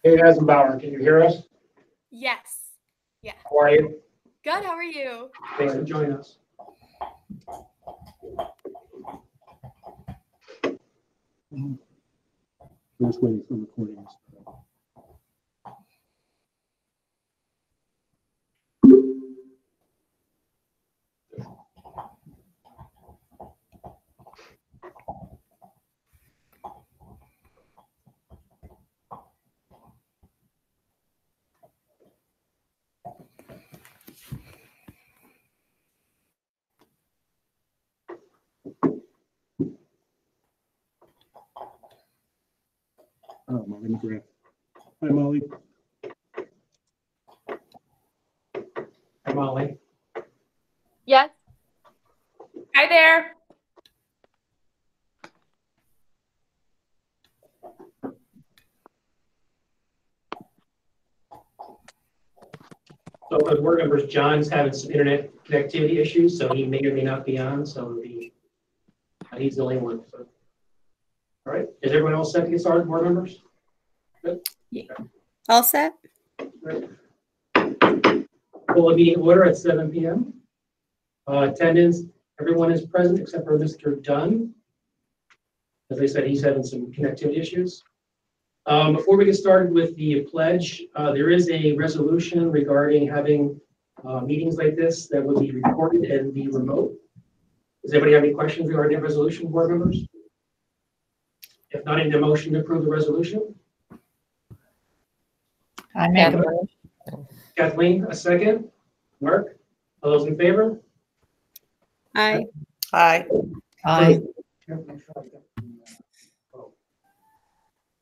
Hey, Eisenbauer, can you hear us? Yes. Yeah. How are you? Good. How are you? Thanks for joining us. We're just waiting for recordings. Oh, Molly McGrath. Hi, Molly. Hi, Molly. Yes. Hi there. So for the board members, John's having some internet connectivity issues, so he may or may not be on. So he's the only one. So. All right. Is everyone else set to get started, board members? Good. Yeah. All set? Right. Full meeting order at 7 p.m. Attendance, everyone is present except for Mr. Dunn. As I said, he's having some connectivity issues. Before we get started with the pledge, there is a resolution regarding having meetings like this that will be recorded and be remote. Does anybody have any questions regarding that resolution, board members? If not, I need a motion to approve the resolution. I make a motion. Kathleen, a second. Mark, all those in favor? Aye. Aye. Aye. It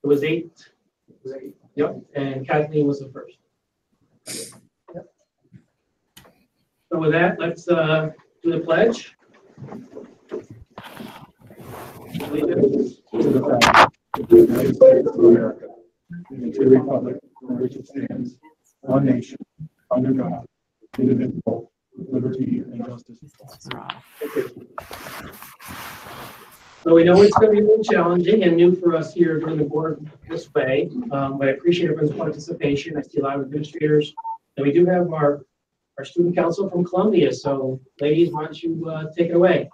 was 8. Yep, and Kathleen was the first. Yep. So with that, let's do the pledge. To the flag of the United States of America, and to the republic for which it stands, one nation, under God, indivisible, with liberty and justice for all. So we know it's going to be a little challenging and new for us here during the board this way, but I appreciate everyone's participation. I see a lot of administrators, and we do have our student council from Columbia. So ladies, why don't you take it away?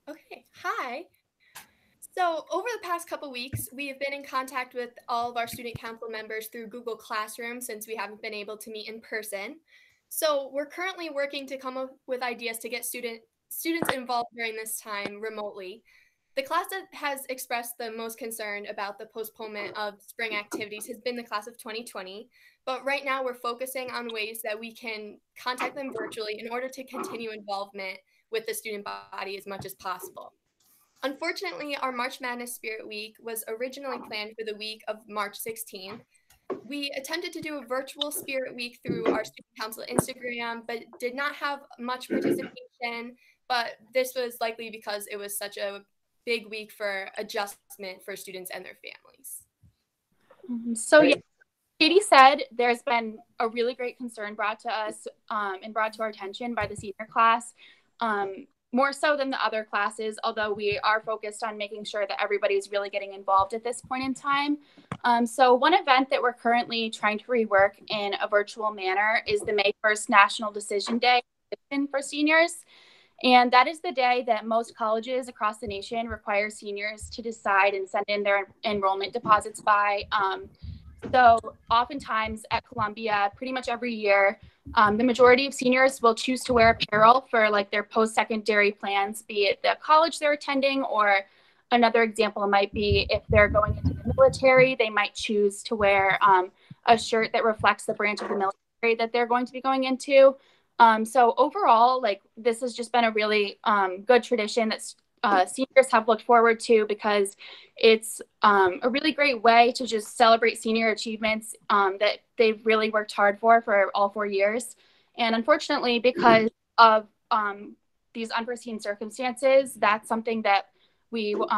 Okay. Hi. So over the past couple weeks, we have been in contact with all of our student council members through Google Classroom since we haven't been able to meet in person. So we're currently working to come up with ideas to get students involved during this time remotely. The class that has expressed the most concern about the postponement of spring activities has been the class of 2020. But right now we're focusing on ways that we can contact them virtually in order to continue involvement with the student body as much as possible. Unfortunately, our March Madness Spirit Week was originally planned for the week of March 16th. We attempted to do a virtual Spirit Week through our student council Instagram, but did not have much participation. But this was likely because it was such a big week for adjustment for students and their families. So yeah, Katie said there's been a really great concern brought to us and brought to our attention by the senior class. More so than the other classes, although we are focused on making sure that everybody's really getting involved at this point in time. So one event that we're currently trying to rework in a virtual manner is the May 1st National Decision Day for seniors. And that is the day that most colleges across the nation require seniors to decide and send in their enrollment deposits by. So oftentimes at Columbia, pretty much every year, the majority of seniors will choose to wear apparel for like their post-secondary plans, be it the college they're attending, or another example might be if they're going into the military, they might choose to wear a shirt that reflects the branch of the military that they're going to be going into. So overall, like this has just been a really good tradition that seniors have looked forward to because it's a really great way to just celebrate senior achievements that they've really worked hard for all 4 years. And unfortunately, because of these unforeseen circumstances, that's something that we will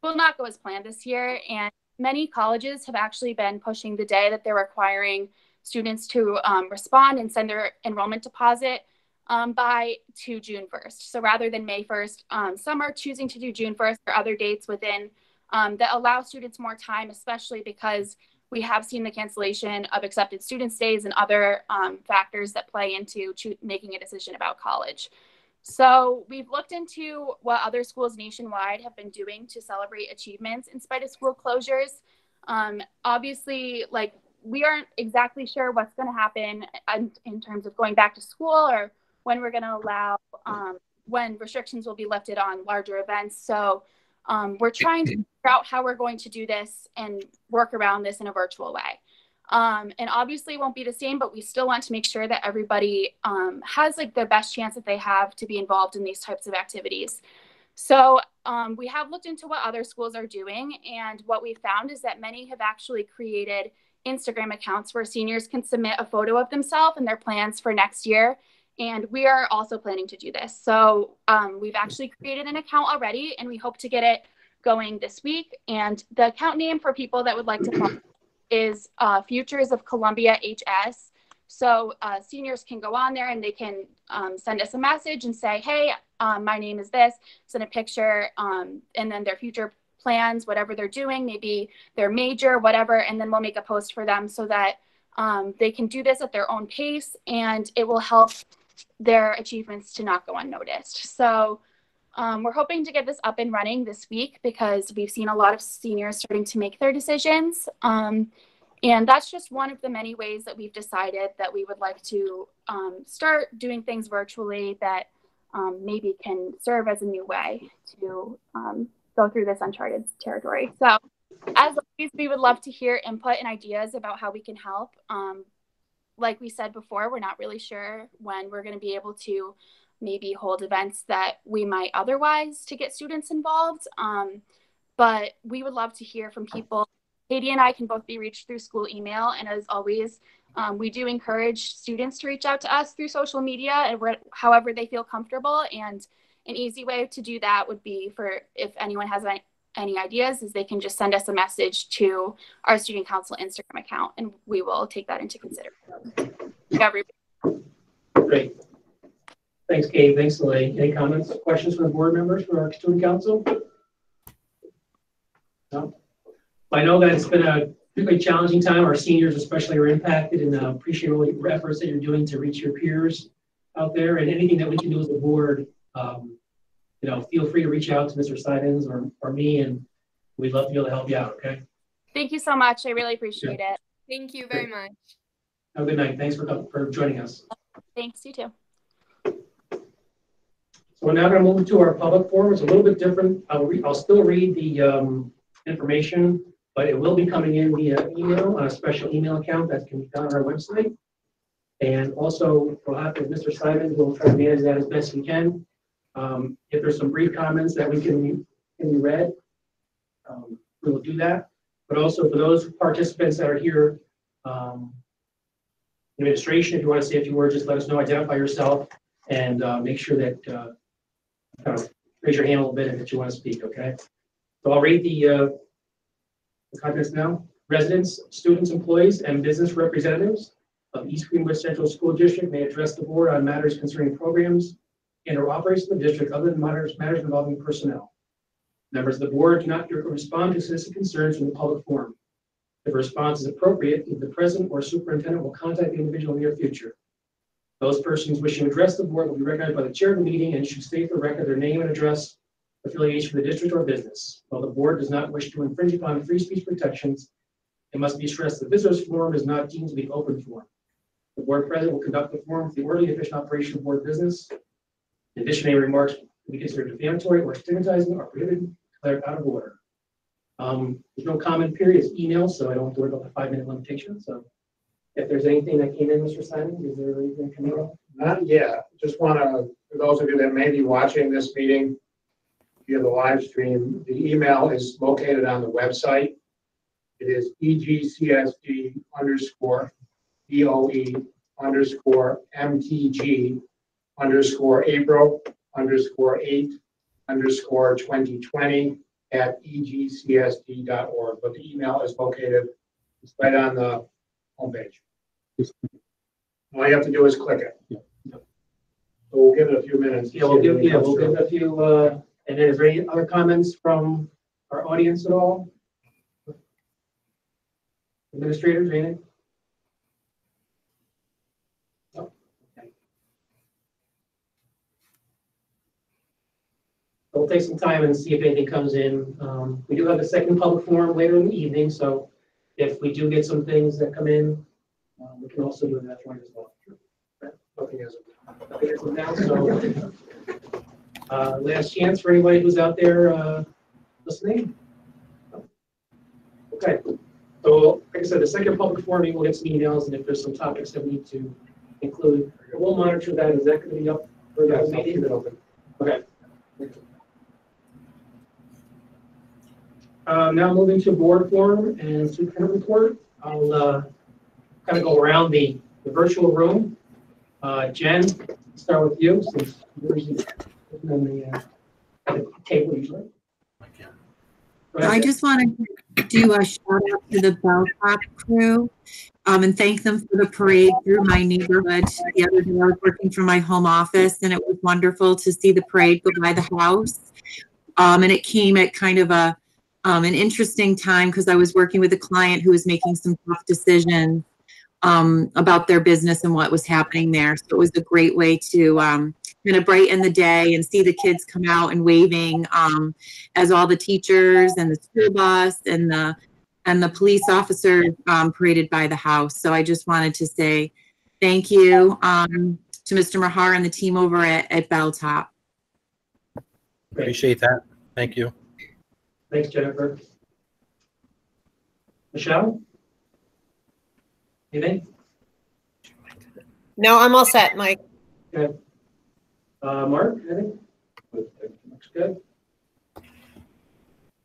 not go as planned this year. And many colleges have actually been pushing the day that they're requiring students to respond and send their enrollment deposit by to June 1st. So rather than May 1st, some are choosing to do June 1st or other dates within that allow students more time, especially because we have seen the cancellation of accepted student stays and other factors that play into making a decision about college. So we've looked into what other schools nationwide have been doing to celebrate achievements in spite of school closures. Obviously, like, we aren't exactly sure what's going to happen in terms of going back to school or when we're going to allow, when restrictions will be lifted on larger events. So we're trying to figure out how we're going to do this and work around this in a virtual way. And obviously it won't be the same, but we still want to make sure that everybody has like the best chance that they have to be involved in these types of activities. So we have looked into what other schools are doing, and what we found is that many have actually created Instagram accounts where seniors can submit a photo of themselves and their plans for next year. And we are also planning to do this. So we've actually created an account already, and we hope to get it going this week. And the account name for people that would like to follow is Futures of Columbia HS. So seniors can go on there and they can send us a message and say, hey, my name is this, send a picture, and then their future plans, whatever they're doing, maybe their major, whatever, and then we'll make a post for them so that they can do this at their own pace, and it will help their achievements to not go unnoticed. So we're hoping to get this up and running this week because we've seen a lot of seniors starting to make their decisions. And that's just one of the many ways that we've decided that we would like to start doing things virtually that maybe can serve as a new way to go through this uncharted territory. So as always, we would love to hear input and ideas about how we can help. Like we said before, we're not really sure when we're going to be able to maybe hold events that we might otherwise to get students involved. But we would love to hear from people. Katie and I can both be reached through school email. And as always, we do encourage students to reach out to us through social media and however they feel comfortable. And an easy way to do that would be for, if anyone has any ideas, is they can just send us a message to our student council Instagram account, and we will take that into consideration. Great. Thanks, Kate. Thanks, Lily. Any comments, questions from the board members for our student council? No? I know that it's been a really challenging time. Our seniors especially are impacted, and appreciate all your efforts that you're doing to reach your peers out there, and anything that we can do as a board. You know, feel free to reach out to Mr. Sidens or me, and we'd love to be able to help you out, okay? Thank you so much. I really appreciate it. Thank you very much. Have a good night. Thanks for joining us. Thanks, you too. So we're now going to move to our public forum. It's a little bit different. I'll still read the information, but it will be coming in via email on a special email account that can be found on our website. And also, we'll have to, Mr. Simon, we'll try to manage that as best we can. If there's some brief comments that can be read, we will do that. But also for those participants that are here, administration, if you want to say a few words, just let us know, identify yourself, and make sure that raise your hand a little bit if you want to speak, okay? So I'll read the contents now. Residents, students, employees, and business representatives of East Greenbush Central School District may address the board on matters concerning programs and or operations of the district other than matters involving personnel. Members of the board do not respond to citizen concerns from the public forum. If a response is appropriate, either the president or superintendent will contact the individual in the near future. Those persons wishing to address the board will be recognized by the chair of the meeting and should state for the record their name and address, affiliation for the district or business. While the board does not wish to infringe upon free speech protections, it must be stressed that the visitors forum is not deemed to be open forum. The board president will conduct the forum for the orderly and efficient operation of board business. In addition, any remarks will be considered defamatory or stigmatizing or prohibited, declared out of order. There's no comment period, it's email, so I don't have to worry about the 5-minute limitation. So if there's anything that came in, Mr. Simon, is there anything coming up? Not yet. Just want to, for those of you that may be watching this meeting via the live stream, the email is located on the website. It is EGCSD_DOE_MTG_April_8_2020 but the email is located, it's right on the homepage. All you have to do is click it. Yeah. So we'll give it a few minutes. Yeah, we'll give it a few, and then is there any other comments from our audience at all? Administrators, anything? No? Okay. We'll take some time and see if anything comes in. We do have a second public forum later in the evening, so if we do get some things that come in, we can also do that joint as well. Nothing as of now, so last chance for anybody who's out there listening. Okay, so like I said, the second public forum, we'll get some emails, and if there's some topics that we need to include, we'll monitor that. Is that going to be up for the meeting? Okay. Now moving to board forum and superintendent report. I'll kind of go around the virtual room. Jen, start with you since you're usually on the table usually. I just want to do a shout out to the Belltop crew and thank them for the parade through my neighborhood. The other day I was working from my home office and it was wonderful to see the parade go by the house. And it came at kind of an interesting time because I was working with a client who was making some tough decisions about their business and what was happening there. So it was a great way to kind of brighten the day and see the kids come out and waving as all the teachers and the school bus and the police officers paraded by the house. So I just wanted to say thank you to Mr. Mahar and the team over at Belltop. Appreciate that. Thank you. Thanks, Jennifer. Michelle? Anything? No, I'm all set, Mike. Okay. Mark, anything? Looks good.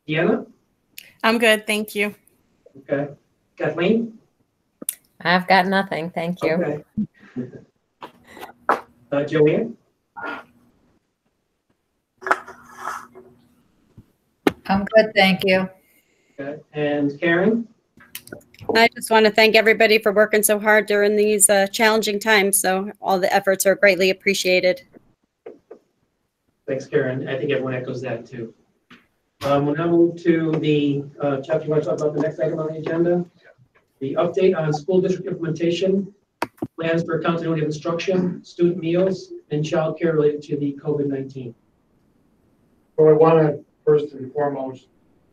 Deanna? I'm good, thank you. Okay. Kathleen? I've got nothing. Thank you. Okay. Joanne? I'm good. Thank you. Okay. And Karen? I just want to thank everybody for working so hard during these challenging times. So all the efforts are greatly appreciated. Thanks, Karen. I think everyone echoes that too. We'll now move to the chapter. You want to talk about the next item on the agenda? The update on school district implementation, plans for continuity of instruction, student meals, and child care related to the COVID-19. So I want to first and foremost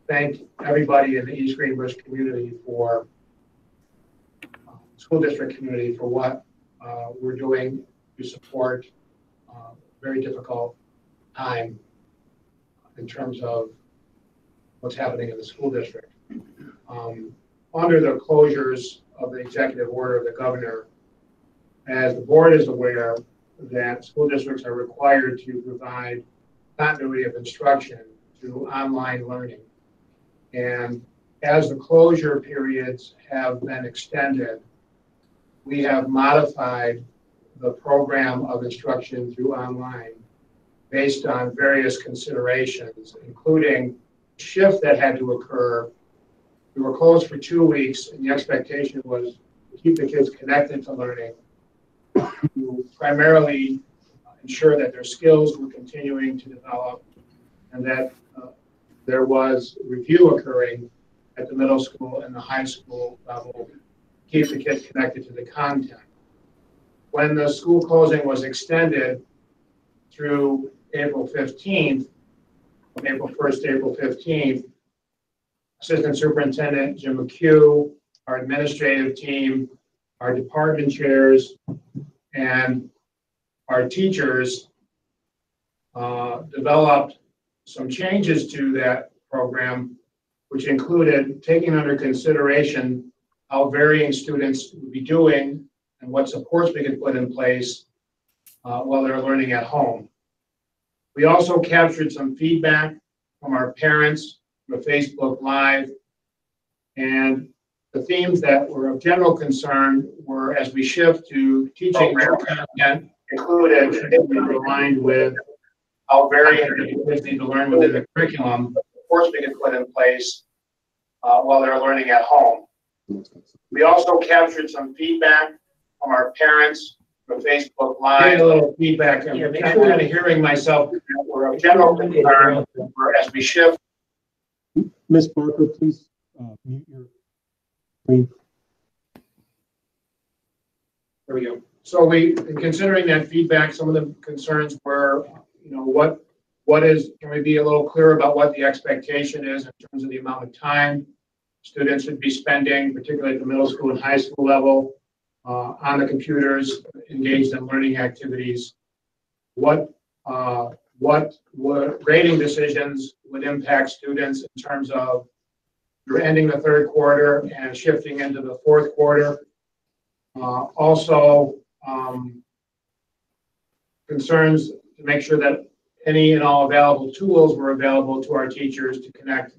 thank everybody in the East Greenbush community for school district community for what we're doing to support a very difficult time in terms of what's happening in the school district. Under the closures of the executive order of the governor, as the board is aware that school districts are required to provide continuity of instruction through online learning. And as the closure periods have been extended, we have modified the program of instruction through online based on various considerations, including shift that had to occur. We were closed for 2 weeks, and the expectation was to keep the kids connected to learning, to primarily ensure that their skills were continuing to develop, and that there was review occurring at the middle school and the high school level, keep the kids connected to the content. When the school closing was extended through April 15th, from April 1st to April 15th, Assistant Superintendent Jim McHugh, our administrative team, our department chairs, and our teachers developed some changes to that program, which included taking under consideration how varying students would be doing and what supports we could put in place while they're learning at home. We also captured some feedback from our parents from Facebook Live, and the themes that were of general concern were, as we shift to teaching more content, included should be aligned with how varying kids need to learn within the curriculum, of course we can put in place while they're learning at home. We also captured some feedback from our parents from Facebook Live. Getting a little feedback. Yeah, I'm kind of hearing myself. We're of general concern as we shift. Ms. Barker, please mute your screen. There we go. So in considering that feedback, some of the concerns were, can we be a little clearer about what the expectation is in terms of the amount of time students should be spending, particularly at the middle school and high school level, on the computers, engaged in learning activities. What grading decisions would impact students in terms of you're ending the third quarter and shifting into the fourth quarter. Also, concerns to make sure that any and all available tools were available to our teachers to connect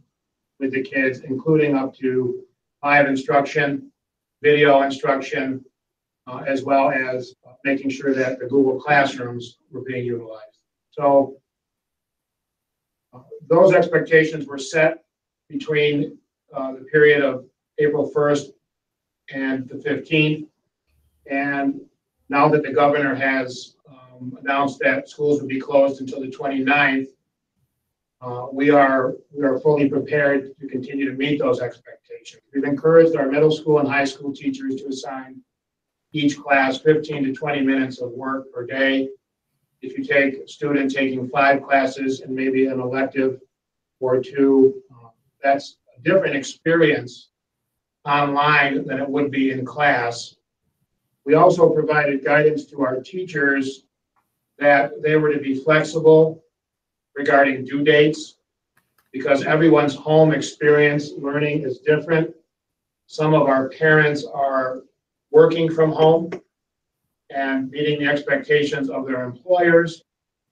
with the kids, including up to live instruction, video instruction, as well as making sure that the Google Classrooms were being utilized. So those expectations were set between the period of April 1st and the 15th. And now that the governor has announced that schools will be closed until the 29th, we are fully prepared to continue to meet those expectations. We've encouraged our middle school and high school teachers to assign each class 15 to 20 minutes of work per day. If you take a student taking 5 classes and maybe an elective or 2, that's a different experience online than it would be in class. We also provided guidance to our teachers that they were to be flexible regarding due dates because everyone's home experience learning is different. Some of our parents are working from home and meeting the expectations of their employers.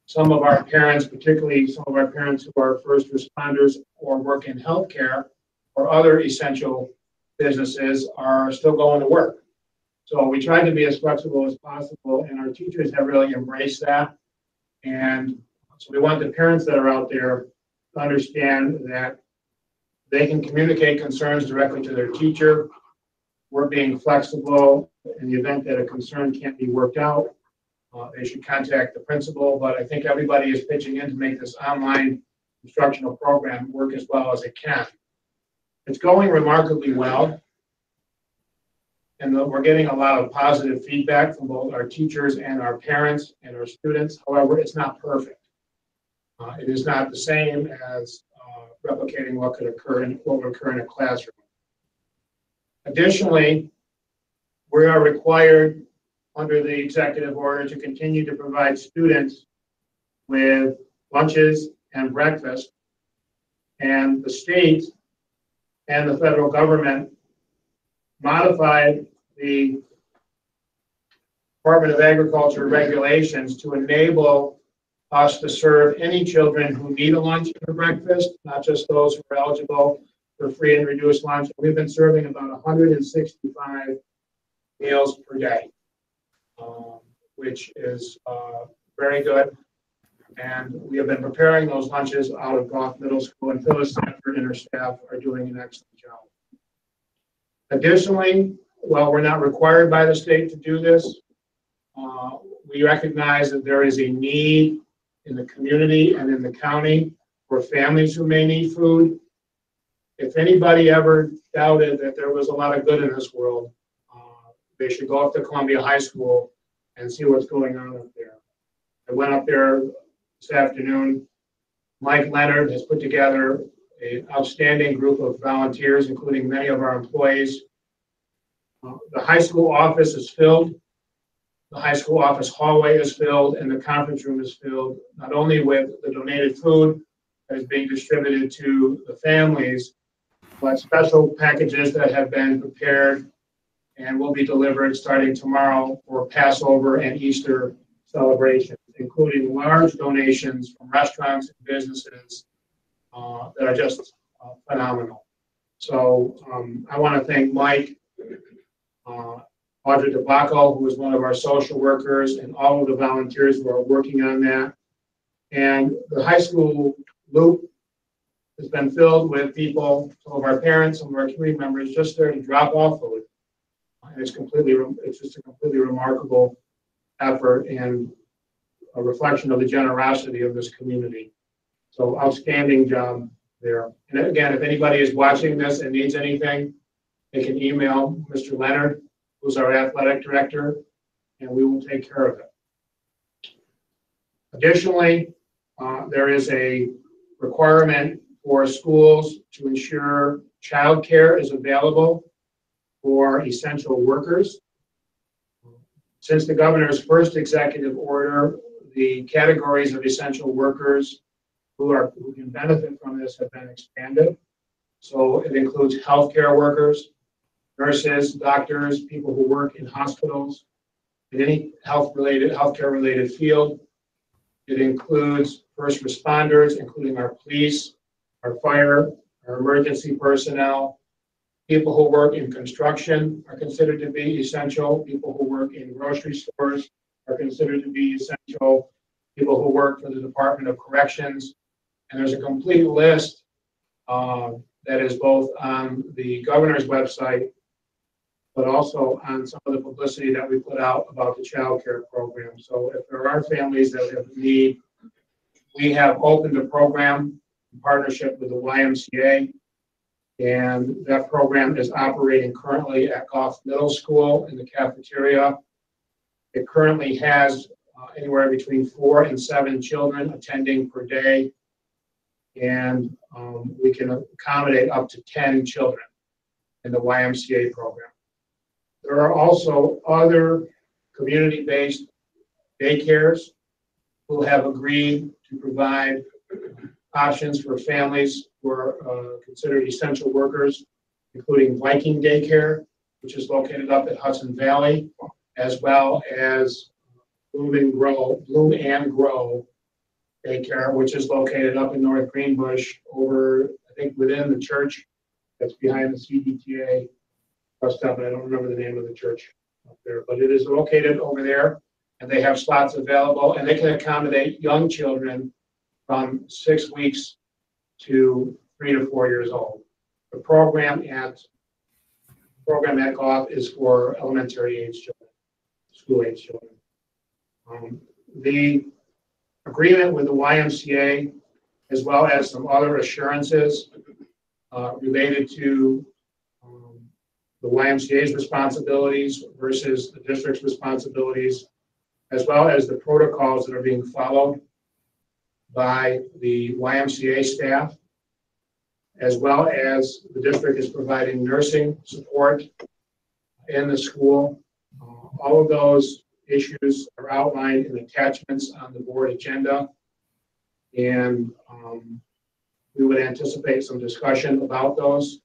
Some of our parents, particularly some of our parents who are first responders or work in healthcare or other essential businesses, are still going to work. So we tried to be as flexible as possible, and our teachers have really embraced that. And so we want the parents that are out there to understand that they can communicate concerns directly to their teacher. We're being flexible in the event that a concern can't be worked out. They should contact the principal, but I think everybody is pitching in to make this online instructional program work as well as it can. It's going remarkably well, and we're getting a lot of positive feedback from both our teachers and our parents and our students. However, it's not perfect. It is not the same as replicating what would occur in a classroom. Additionally, we are required under the executive order to continue to provide students with lunches and breakfast, and the state and the federal government modified the Department of Agriculture regulations to enable us to serve any children who need a lunch or breakfast, not just those who are eligible for free and reduced lunch. We've been serving about 165 meals per day, which is very good. And we have been preparing those lunches out of Goff Middle School, and Phyllis Sanford and her staff are doing an excellent job. Additionally, while we're not required by the state to do this, we recognize that there is a need in the community and in the county for families who may need food. If anybody ever doubted that there was a lot of good in this world, they should go up to Columbia High School and see what's going on up there. I went up there this afternoon. Mike Leonard has put together an outstanding group of volunteers, including many of our employees. The high school office is filled. The high school office hallway is filled, and the conference room is filled, not only with the donated food that is being distributed to the families, but special packages that have been prepared and will be delivered starting tomorrow for Passover and Easter celebrations, including large donations from restaurants and businesses that are just phenomenal. So I want to thank Mike, Audrey DeBacco, who is one of our social workers, and all of the volunteers who are working on that. And the high school loop has been filled with people, some of our parents, some of our community members, just there to drop off food. And it's just a completely remarkable effort and a reflection of the generosity of this community. So outstanding job there. And again, if anybody is watching this and needs anything, they can email Mr. Leonard, who's our athletic director, and we will take care of it. Additionally, there is a requirement for schools to ensure childcare is available for essential workers. Since the governor's first executive order, the categories of essential workers who can benefit from this have been expanded. So it includes healthcare workers, nurses, doctors, people who work in hospitals, in any healthcare-related field. It includes first responders, including our police, our fire, our emergency personnel. People who work in construction are considered to be essential. People who work in grocery stores are considered to be essential. People who work for the Department of Corrections. And there's a complete list that is both on the governor's website, but also on some of the publicity that we put out about the child care program. So if there are families that have need, we have opened a program in partnership with the YMCA, and that program is operating currently at Goff Middle School in the cafeteria. It currently has anywhere between 4 and 7 children attending per day, and we can accommodate up to 10 children in the YMCA program. There are also other community-based daycares who have agreed to provide options for families who are considered essential workers, including Viking Daycare, which is located up at Hudson Valley, as well as Bloom and Grow Daycare, which is located up in North Greenbush over, I think, within the church that's behind the CDTA bus stop. I don't remember the name of the church up there, but it is located over there, and they have slots available, and they can accommodate young children from 6 weeks to 3 to 4 years old. The program at Goff is for elementary age children, school age children. The agreement with the YMCA, as well as some other assurances related to the YMCA's responsibilities versus the district's responsibilities, as well as the protocols that are being followed by the YMCA staff, as well as the district is providing nursing support in the school. All of those issues are outlined in attachments on the board agenda, and we would anticipate some discussion about those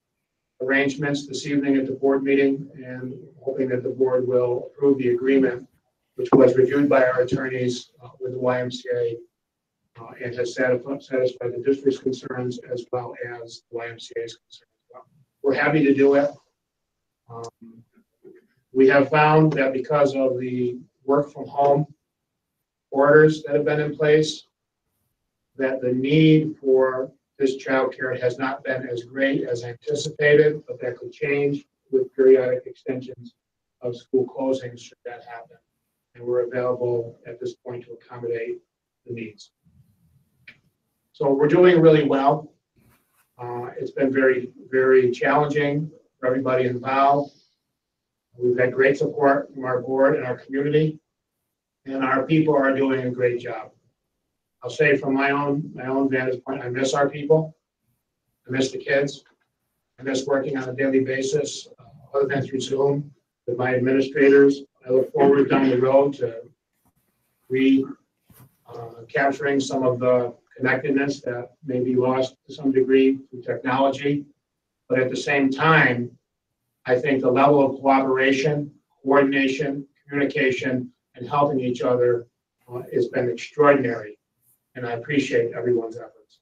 arrangements this evening at the board meeting, and hoping that the board will approve the agreement, which was reviewed by our attorneys with the YMCA and has satisfied the district's concerns as well as the YMCA's concerns. We're happy to do it. We have found that because of the work from home orders that have been in place, that the need for this child care has not been as great as anticipated, but that could change with periodic extensions of school closings should that happen. And we're available at this point to accommodate the needs. So we're doing really well. It's been very, very challenging for everybody involved. We've had great support from our board and our community, and our people are doing a great job. I'll say from my own vantage point, I miss our people. I miss the kids. I miss working on a daily basis, other than through Zoom, with my administrators. I look forward down the road to capturing some of the connectedness that may be lost to some degree through technology. But at the same time, I think the level of cooperation, coordination, communication, and helping each other has been extraordinary. And I appreciate everyone's efforts.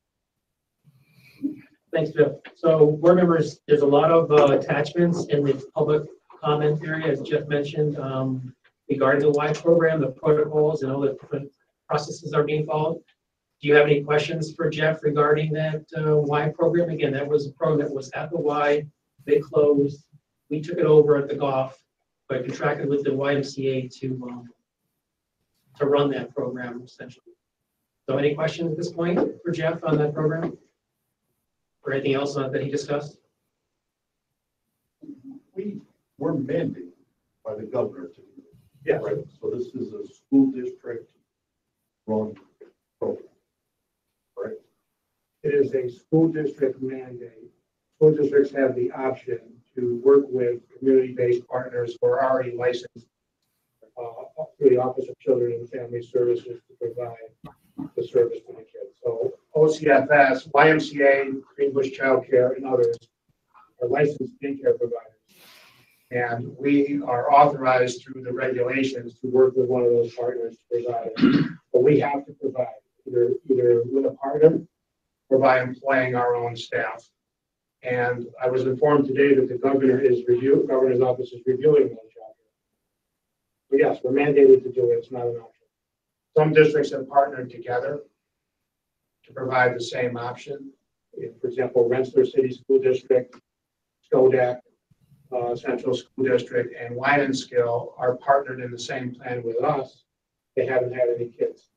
Thanks, Jeff. So board members, there's a lot of attachments in the public comment area, as Jeff mentioned, regarding the Y program, the protocols, and all the different processes are being followed. Do you have any questions for Jeff regarding that Y program? Again, that was a program that was at the Y. They closed. We took it over at the Goff, but contracted with the YMCA to run that program essentially. So any questions at this point for Jeff on that program? Or anything else that he discussed? We were mandated by the governor to do it. Yeah. Right, so this is a school district run program. Right? It is a school district mandate. School districts have the option to work with community-based partners who are already licensed through the Office of Children and Family Services to provide the service to the kids. So OCFS, YMCA, Greenbush Childcare, and others are licensed daycare providers. And we are authorized through the regulations to work with one of those partners to provide it. But we have to provide either with a partner or by employing our own staff. And I was informed today that the governor's office is reviewing those jobs. But yes, we're mandated to do it. It's not an option. Some districts have partnered together to provide the same option. For example, Rensselaer City School District, Skodak, Central School District, and Wine-and-Skill are partnered in the same plan with us. They haven't had any kids.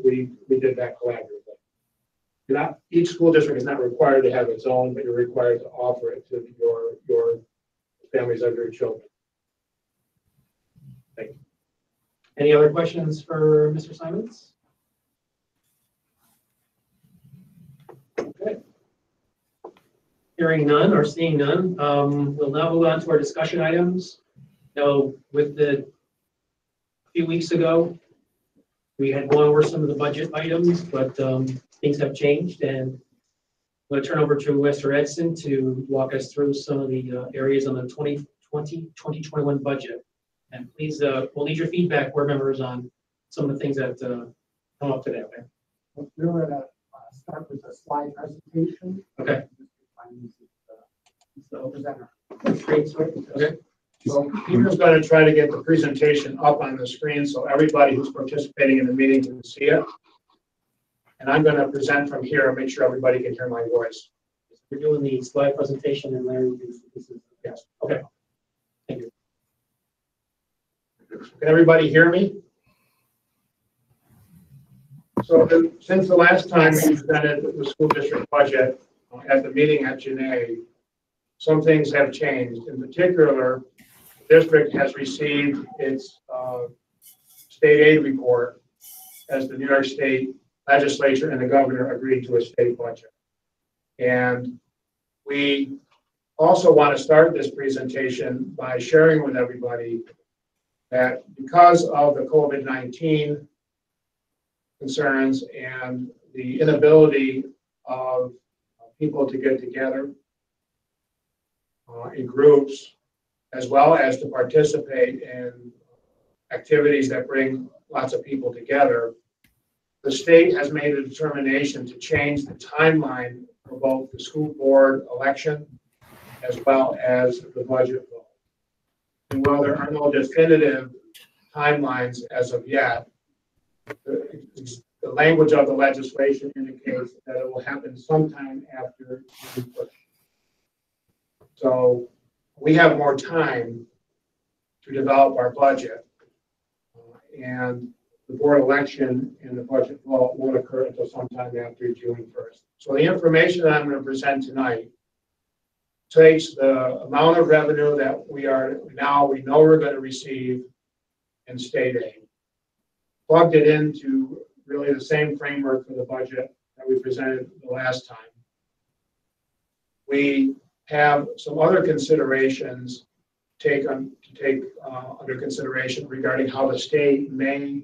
We did that collaboratively. Each school district is not required to have its own, but you're required to offer it to your families of your children. Thank you. Any other questions for Mr. Simons? Okay. Hearing none or seeing none, we'll now move on to our discussion items. Now, a few weeks ago, we had gone over some of the budget items, but things have changed, and I'm going to turn over to Mr. Edson to walk us through some of the areas on the 2020-2021 budget. And please, we'll need your feedback, board members, on some of the things that come up today. Okay. We're going to start with a slide presentation. Okay. So presenter. Okay. So Peter's going to try to get the presentation up on the screen so everybody who's participating in the meeting can see it. And I'm going to present from here and make sure everybody can hear my voice. We're doing the slide presentation, and Larry, this is yes. Okay. Thank you. Can everybody hear me? So since the last time we presented the school district budget at the meeting at Janae, some things have changed. In particular, the district has received its state aid report as the New York State legislature and the governor agreed to a state budget. And we also want to start this presentation by sharing with everybody that because of the COVID-19 concerns and the inability of people to get together in groups, as well as to participate in activities that bring lots of people together, the state has made a determination to change the timeline for both the school board election as well as the budget vote. And while there are no definitive timelines as of yet, the language of the legislation indicates that it will happen sometime after June 1st. So we have more time to develop our budget, and the board election and the budget vote won't occur until sometime after June 1st. So the information that I'm going to present tonight takes the amount of revenue that we know we're going to receive in state aid, plugged it into really the same framework for the budget that we presented the last time. We have some other considerations to take under consideration regarding how the state may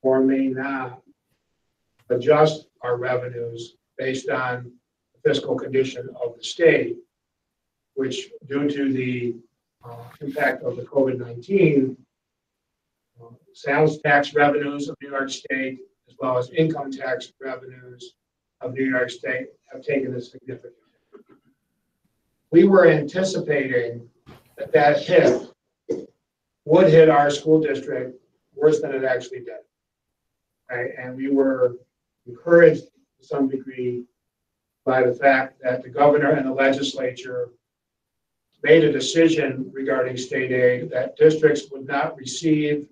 or may not adjust our revenues based on the fiscal condition of the state, which due to the impact of the COVID-19, sales tax revenues of New York State, as well as income tax revenues of New York State have taken a significant hit. We were anticipating that hit would hit our school district worse than it actually did. Right? And we were encouraged to some degree by the fact that the governor and the legislature made a decision regarding state aid that districts would not receive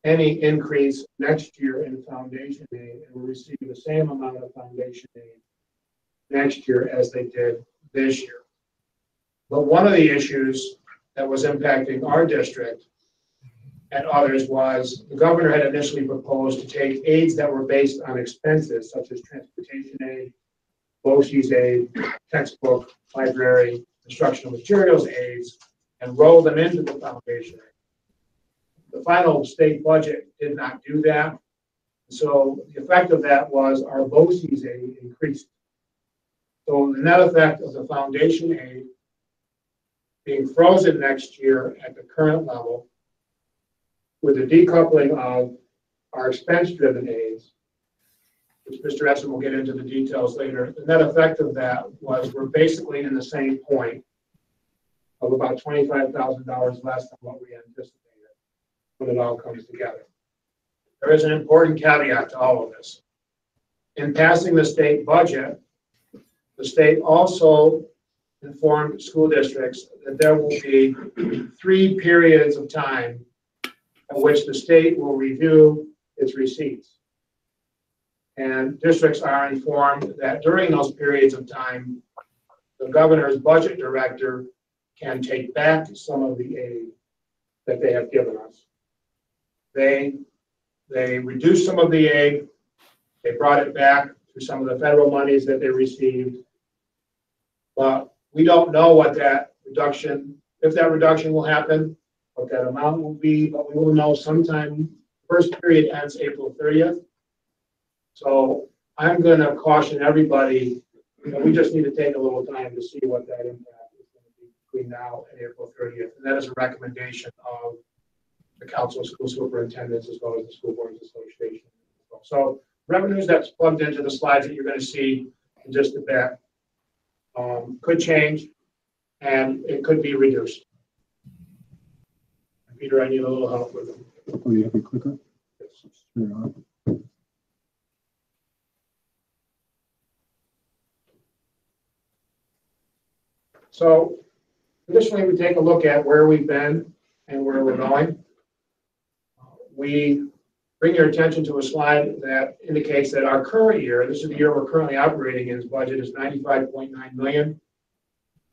any increase next year in foundation aid and will receive the same amount of foundation aid next year as they did this year. But one of the issues that was impacting our district and others was the governor had initially proposed to take aids that were based on expenses such as transportation aid, BOCES aid, textbook, library, instructional materials aids, and roll them into the foundation aid. The final state budget did not do that. So the effect of that was our BOCES aid increased. So the net effect of the foundation aid being frozen next year at the current level with the decoupling of our expense-driven aids, which Mr. Essen will get into the details later, the net effect of that was we're basically in the same point of about $25,000 less than what we anticipated when it all comes together. There is an important caveat to all of this. In passing the state budget, the state also informed school districts that there will be 3 periods of time in which the state will review its receipts. And districts are informed that during those periods of time, the governor's budget director can take back some of the aid that they have given us. They reduced some of the aid, they brought it back through some of the federal monies that they received, but we don't know what that reduction, if that reduction will happen, what that amount will be, but we will know sometime. First period ends April 30th. So I'm going to caution everybody that we just need to take a little time to see what that impact is going to be between now and April 30th. And that is a recommendation of the Council of School Superintendents as well as the School Boards Association. So revenues that's plugged into the slides that you're going to see in just a bit could change and it could be reduced. Peter, I need a little help with them. Oh, you have a clicker? Yes. Turn it on. So traditionally, we take a look at where we've been and where we're going. We bring your attention to a slide that indicates that our current year, this is the year we're currently operating in, budget is $95.9 million.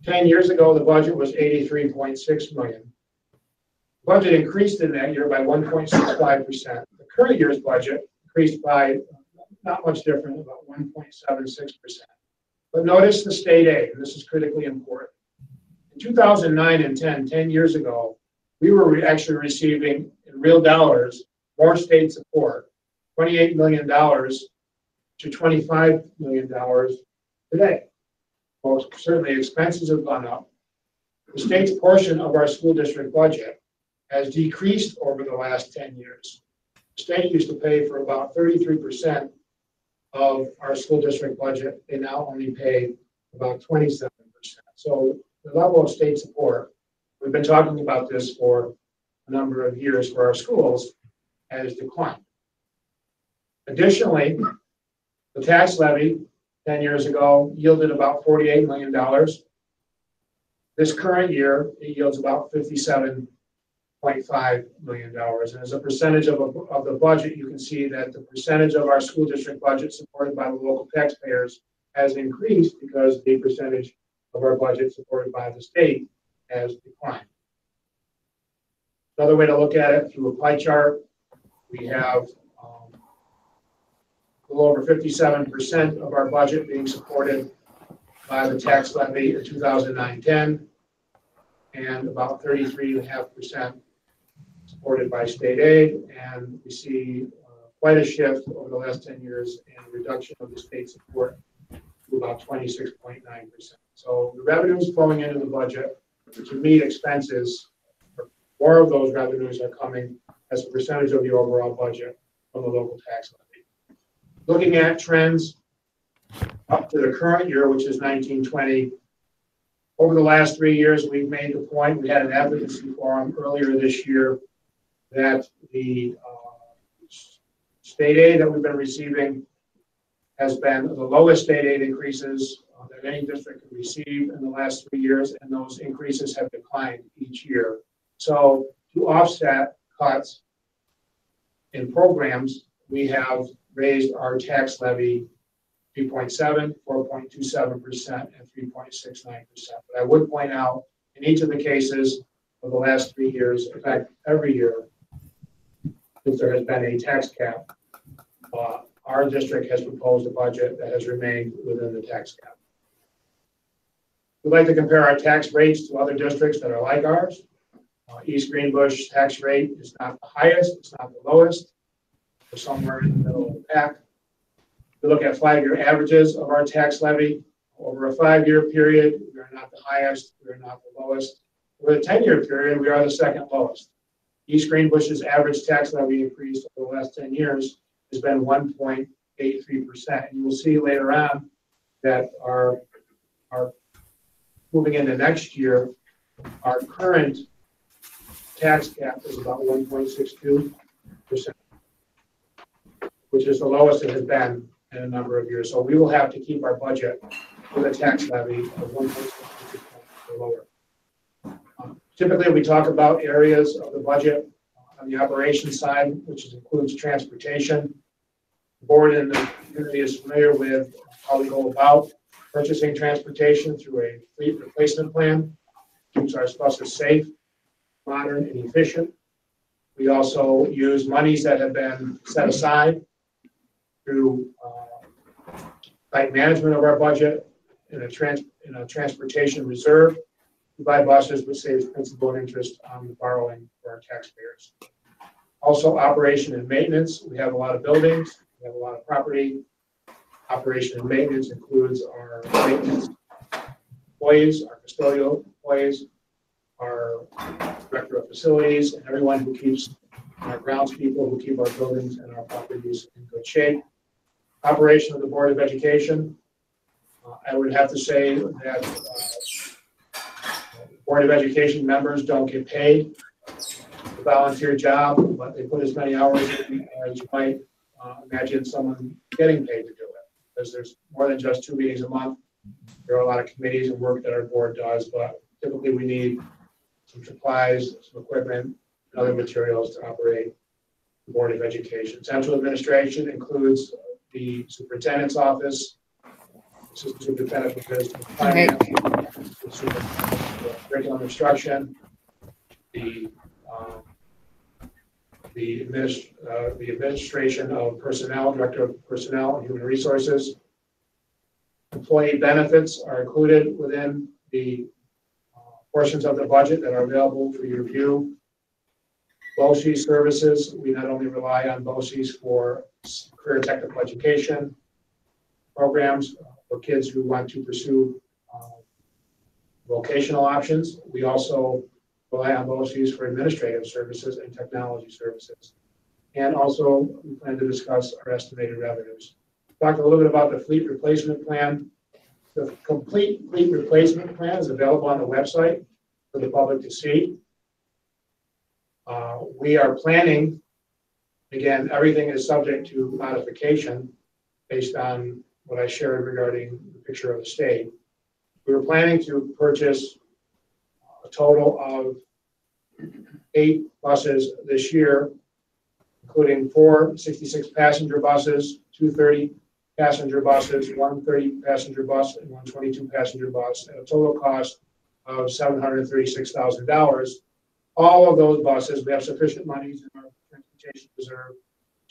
10 years ago, the budget was $83.6 million. The budget increased in that year by 1.65%. The current year's budget increased by not much different, about 1.76%. But notice the state aid, and this is critically important. In 2009 and 10 years ago, we were actually receiving, in real dollars, more state support, $28 million to $25 million today. Well, certainly expenses have gone up. The state's portion of our school district budget has decreased over the last 10 years. The state used to pay for about 33% of our school district budget. They now only pay about 27%. So the level of state support, we've been talking about this for a number of years for our schools, has declined. Additionally, the tax levy 10 years ago yielded about $48 million. This current year, it yields about $57.5 million. And as a percentage of the budget, you can see that the percentage of our school district budget supported by the local taxpayers has increased because the percentage of our budget supported by the state has declined. Another way to look at it through a pie chart, we have a little over 57% of our budget being supported by the tax levy in 2009-10, and about 33.5% supported by state aid. And we see quite a shift over the last 10 years and a reduction of the state support to about 26.9%. So the revenues flowing into the budget to meet expenses, more of those revenues are coming as a percentage of the overall budget from the local tax levy. Looking at trends up to the current year, which is 1920, over the last 3 years, we've made the point, we had an advocacy forum earlier this year, that the state aid that we've been receiving has been the lowest state aid increases that any district can receive in the last 3 years, and those increases have declined each year. So to offset cuts in programs, we have raised our tax levy 3.7%, 4.27%, and 3.69%. But I would point out, in each of the cases of the last 3 years, in fact, every year, since there has been a tax cap, our district has proposed a budget that has remained within the tax cap. We'd like to compare our tax rates to other districts that are like ours. East Greenbush tax rate is not the highest, it's not the lowest. We're somewhere in the middle of the pack. We look at 5-year averages of our tax levy. Over a 5-year period, we are not the highest, we are not the lowest. Over a 10-year period, we are the second lowest. East Greenbush's average tax levy increase over the last 10 years has been 1.83%. You will see later on that our moving into next year, our current tax cap is about 1.62%, which is the lowest it has been in a number of years. So we will have to keep our budget with a tax levy of 1.62% or lower. Typically, we talk about areas of the budget on the operations side, which includes transportation. The board and the community is familiar with how we go about purchasing transportation through a fleet replacement plan. Keeps our buses safe, modern, and efficient. We also use monies that have been set aside through tight management of our budget in a transportation reserve to buy buses, which saves principal and interest on the borrowing for our taxpayers. Also, operation and maintenance. We have a lot of buildings, we have a lot of property. Operation and maintenance includes our maintenance employees, our custodial employees, our director of facilities, and everyone who keeps our grounds people who keep our buildings and our properties in good shape. Operation of the Board of Education. I would have to say that Board of Education members don't get paid a volunteer job, but they put as many hours in as you might imagine someone getting paid to do it. Because there's more than just 2 meetings a month. There are a lot of committees and work that our board does, but typically we need some supplies, some equipment, and other materials to operate the Board of Education. Central administration includes the superintendent's office, assistant superintendent for business finance, the superintendent for curriculum instruction, the administration of personnel, director of personnel and human resources. Employee benefits are included within the portions of the budget that are available for your review. BOCES services, we not only rely on BOCES for career technical education programs for kids who want to pursue vocational options, we also rely on BOCES for administrative services and technology services. And also, we plan to discuss our estimated revenues. Talk a little bit about the fleet replacement plan. The complete fleet replacement plan is available on the website for the public to see. We are planning, again, everything is subject to modification based on what I shared regarding the picture of the state. We were planning to purchase a total of 8 buses this year, including 4 66-passenger buses, 2 30-passenger buses, 1 30-passenger bus, and 1 22-passenger bus, at a total cost of $736,000. All of those buses, we have sufficient monies in our transportation reserve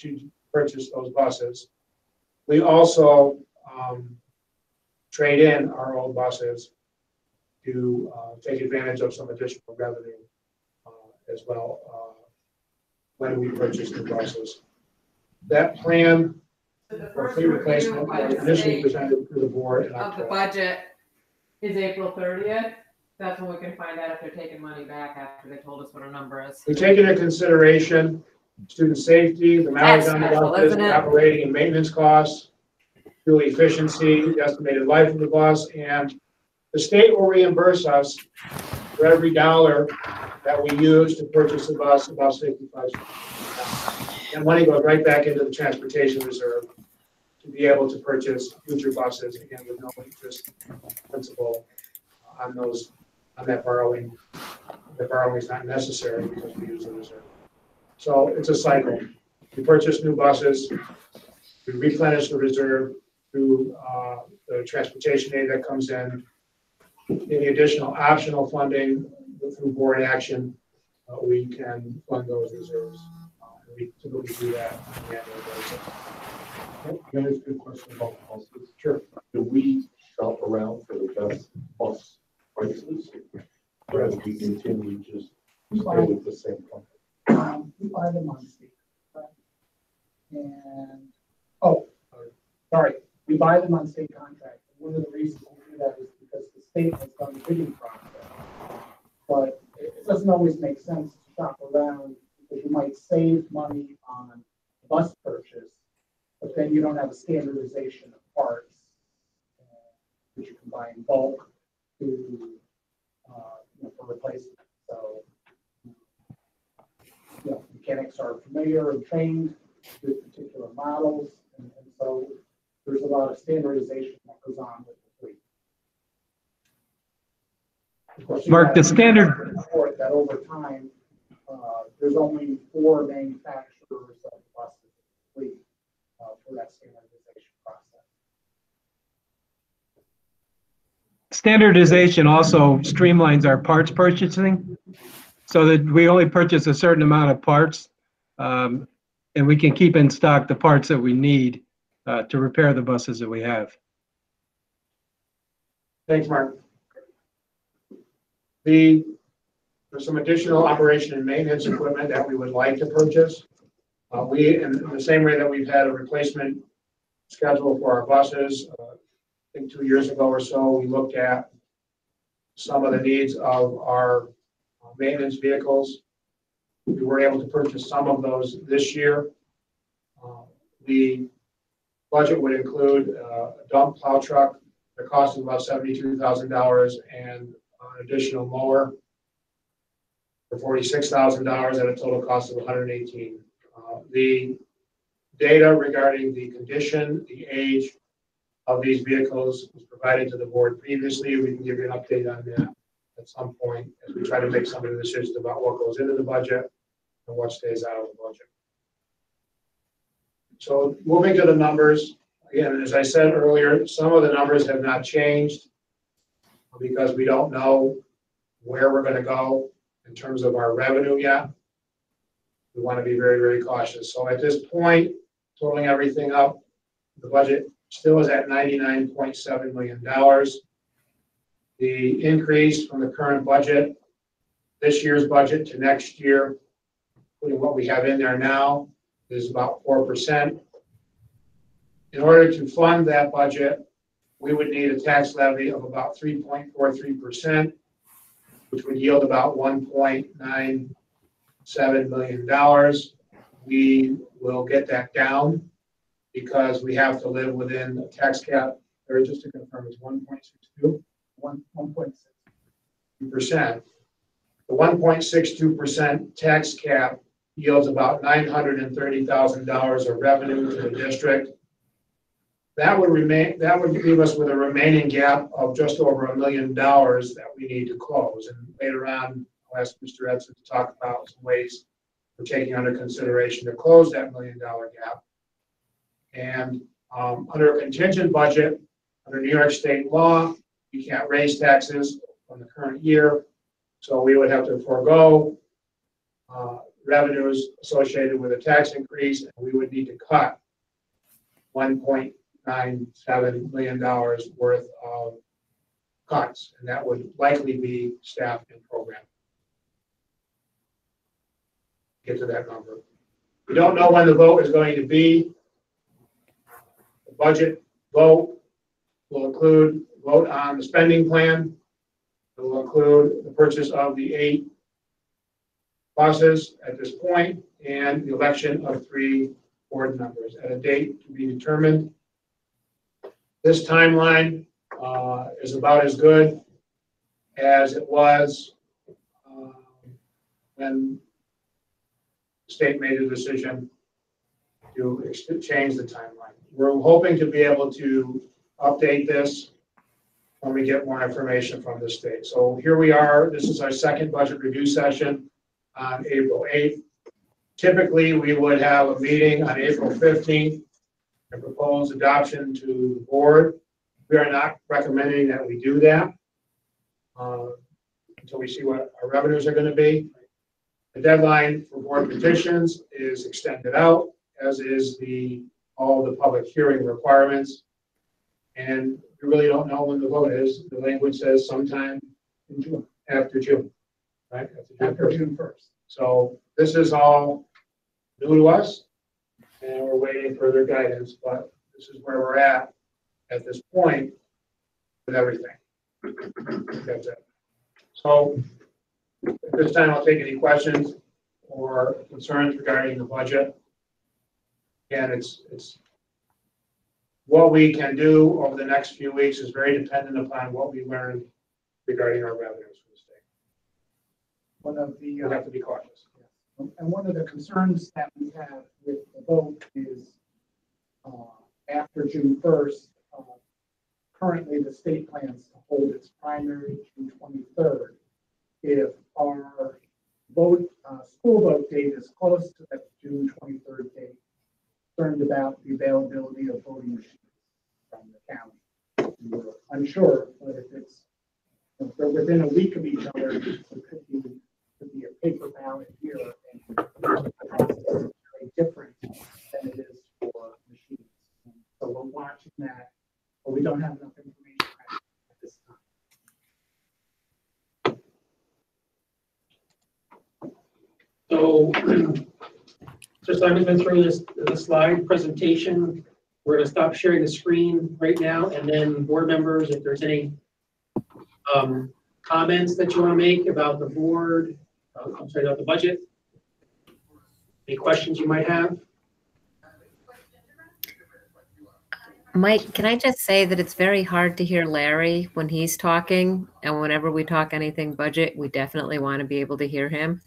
to purchase those buses. We also trade in our old buses to take advantage of some additional revenue as well when we purchase the buses. That plan for fleet replacement was initially presented to the board in October. Of the budget is April 30th. That's when we can find out if they're taking money back after they told us what our number is. We take into consideration student safety, the mileage on the buses, the operating and maintenance costs, fuel efficiency, the estimated life of the bus, and the state will reimburse us for every dollar that we use to purchase a bus about 65 cents. And money goes right back into the transportation reserve to be able to purchase future buses, again, with no interest principal on that borrowing. The borrowing is not necessary because we use the reserve. So it's a cycle. We purchase new buses, we replenish the reserve through the transportation aid that comes in, any additional optional funding through board action, we can fund those reserves. We typically do that on an annual basis. Can I ask you a question about buses? Sure. Do we shop around for the best bus prices? Or as we continue just stay with the same company? We buy them on state. Contract. And, oh, sorry, we buy them on state contract. One of the reasons we do that is because the state has done the bidding process. But it doesn't always make sense to shop around because you might save money on bus purchase, but then you don't have a standardization of parts, which you can buy in bulk to, for replacement. So, mechanics are familiar and trained with particular models, and so there's a lot of standardization that goes on with the fleet. Of course, Mark, the standard. Report that over time, there's only 4 manufacturers of buses in the fleet for that standardization process. Standardization also streamlines our parts purchasing so that we only purchase a certain amount of parts, and we can keep in stock the parts that we need to repair the buses that we have. Thanks, Mark. There's some additional operation and maintenance equipment that we would like to purchase. We, in the same way that we've had a replacement schedule for our buses, I think 2 years ago or so, we looked at some of the needs of our maintenance vehicles. We were able to purchase some of those this year. The budget would include a dump plow truck, the cost of about $72,000, and an additional mower for $46,000 at a total cost of $118,000. The data regarding the condition, the age of these vehicles was provided to the board previously. We can give you an update on that at some point as we try to make some of the decisions about what goes into the budget and what stays out of the budget. So moving to the numbers, again, as I said earlier, some of the numbers have not changed because we don't know where we're going to go in terms of our revenue yet. We want to be very, very cautious. So at this point, totaling everything up, the budget still is at $99.7 million. The increase from the current budget, this year's budget to next year, including what we have in there now, is about 4%. In order to fund that budget, we would need a tax levy of about 3.43%, which would yield about $1.97 million. We will get that down because we have to live within the tax cap, or just to confirm, it's 1.62%. 1.62%. The 1.62% tax cap yields about $930,000 of revenue to the district. That would leave us with a remaining gap of just over $1 million that we need to close. And later on, I'll ask Mr. Edson to talk about some ways we're taking under consideration to close that $1 million gap. And under a contingent budget, under New York State law, you can't raise taxes from the current year. So we would have to forego revenues associated with a tax increase, and we would need to cut $1.97 million worth of cuts, and that would likely be staff and program. Get to that number. We don't know when the vote is going to be. The budget vote will include vote on the spending plan. It will include the purchase of the 8 buses at this point and the election of 3 board members at a date to be determined. This timeline is about as good as it was when the state made a decision to change the timeline. We're hoping to be able to update this when we get more information from the state. So here we are. This is our second budget review session on April 8th. Typically, we would have a meeting on April 15th and propose adoption to the board. We are not recommending that we do that until we see what our revenues are going to be. The deadline for board petitions is extended out, as is all the public hearing requirements. And we really don't know when the vote is. The language says sometime In June, after June, right? after June 1st. So this is all new to us, and we're waiting for their guidance, but this is where we're at this point with everything. That's it. So at this time, I'll take any questions or concerns regarding the budget. And it's what we can do over the next few weeks is very dependent upon what we learn regarding our revenues for the state. One of the, We have to be cautious. and one of the concerns that we have with the vote is after June 1st, currently the state plans to hold its primary June 23rd. If our school vote date is close to that June 23rd date, concerned about the availability of voting machines from the county. We're unsure, but if they're within a week of each other, it could be a paper ballot here, and the process is very different than it is for machines. So we're watching that, but we don't have enough information at this time. So, Simon's been through this slide presentation. We're going to stop sharing the screen right now, and then board members, if there's any comments that you want to make about the board, about the budget, any questions you might have. Mike, can I just say that it's very hard to hear Larry when he's talking, and whenever we talk anything budget, we definitely want to be able to hear him.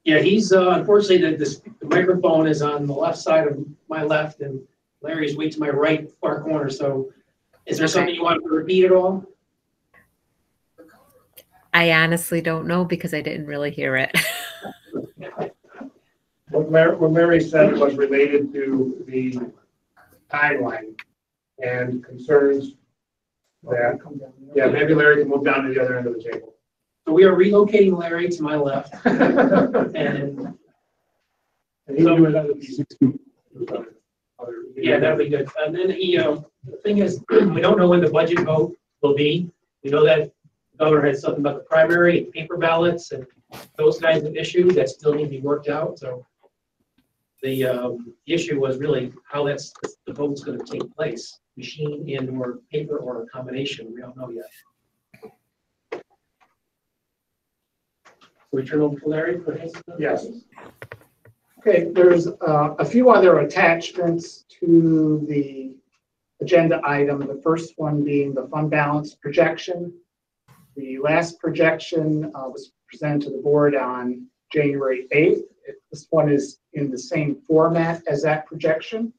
Yeah, he's unfortunately the microphone is on the left side of my left, and Larry's way to my right far corner. So, is there something you want to repeat at all? I honestly don't know because I didn't really hear it. What Mary said was related to the timeline and concerns that, yeah, maybe Larry can move down to the other end of the table. So we are relocating Larry to my left. And he can do it under these 60. Yeah, that'll be good. And then the thing is, we don't know when the budget vote will be. We know that the governor had something about the primary and paper ballots and those kinds of issues that still need to be worked out. So the issue was really how the vote's going to take place, machine and or paper or a combination. We don't know yet. So we turn over to Larry for his. Yes. Okay, there's a few other attachments to the agenda item. The first one being the fund balance projection. The last projection was presented to the board on January 8th. This one is in the same format as that projection.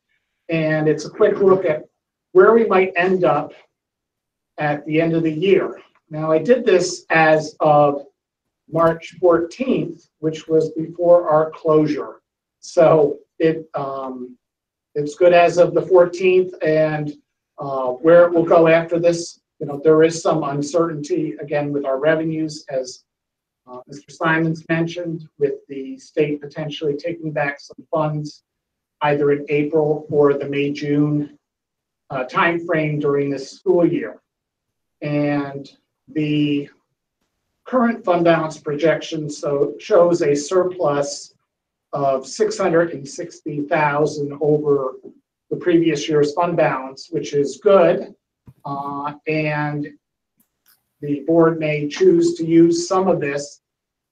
And it's a quick look at where we might end up at the end of the year. Now, I did this as of March 14th, which was before our closure. So it's good as of the 14th, and where it will go after this, there is some uncertainty again with our revenues, as Mr. Simons mentioned, with the state potentially taking back some funds either in April or the May-June timeframe during this school year. And the current fund balance projection shows a surplus of $660,000 over the previous year's fund balance, which is good. And the board may choose to use some of this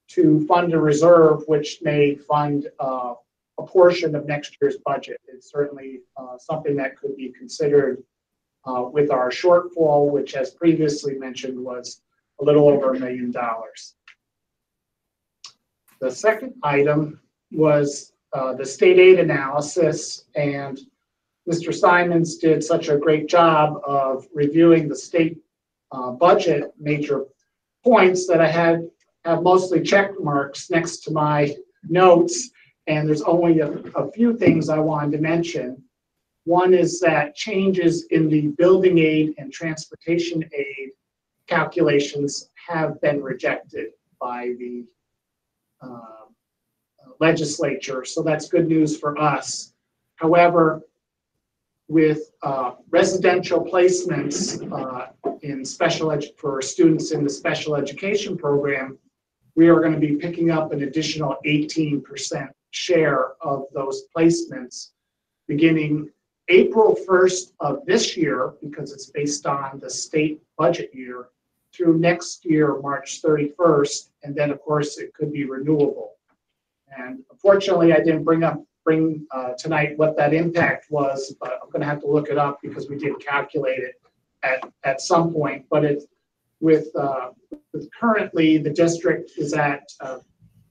to fund a reserve, which may fund a portion of next year's budget. It's certainly something that could be considered with our shortfall, which, as previously mentioned, was a little over $1 million. The second item was the state aid analysis, and Mr. Simons did such a great job of reviewing the state budget major points that I have mostly check marks next to my notes, and there's only a few things I wanted to mention. One is that changes in the building aid and transportation aid calculations have been rejected. by the legislature, so that's good news for us. However, with residential placements in for students in the special education program, we are going to be picking up an additional 18% share of those placements beginning April 1st of this year, because it's based on the state budget year, through next year, March 31st, and then of course it could be renewable. And unfortunately, I didn't bring tonight what that impact was, but I'm going to have to look it up because we did calculate it at some point. But it's with currently the district is at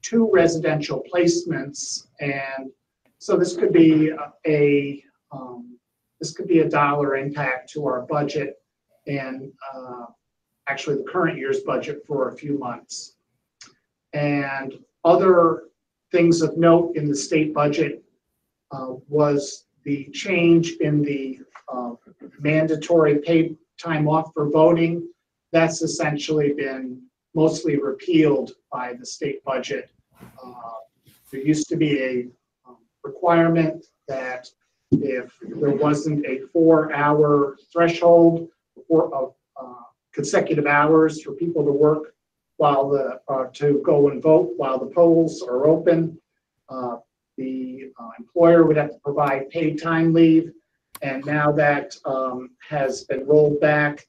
2 residential placements, and so this could be a dollar impact to our budget, and actually the current year's budget for a few months. And other things of note in the state budget was the change in the mandatory paid time off for voting. That's essentially been mostly repealed by the state budget. There used to be a requirement that if there wasn't a 4-hour threshold of consecutive hours for people to work while to go and vote while the polls are open, the employer would have to provide paid time leave, and now that has been rolled back,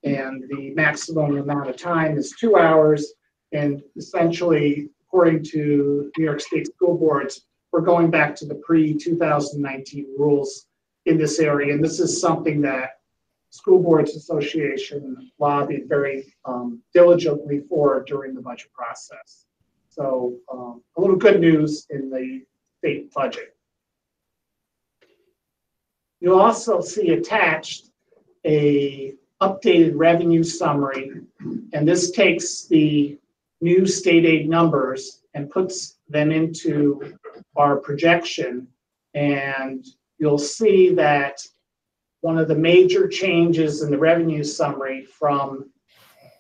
and the maximum amount of time is 2 hours. And essentially, according to New York State school boards, we're going back to the pre-2019 rules in this area, and this is something that School Boards Association lobbied very diligently for during the budget process. So a little good news in the state budget. You'll also see attached a updated revenue summary, and this takes the new state aid numbers and puts them into our projection. And you'll see that one of the major changes in the revenue summary from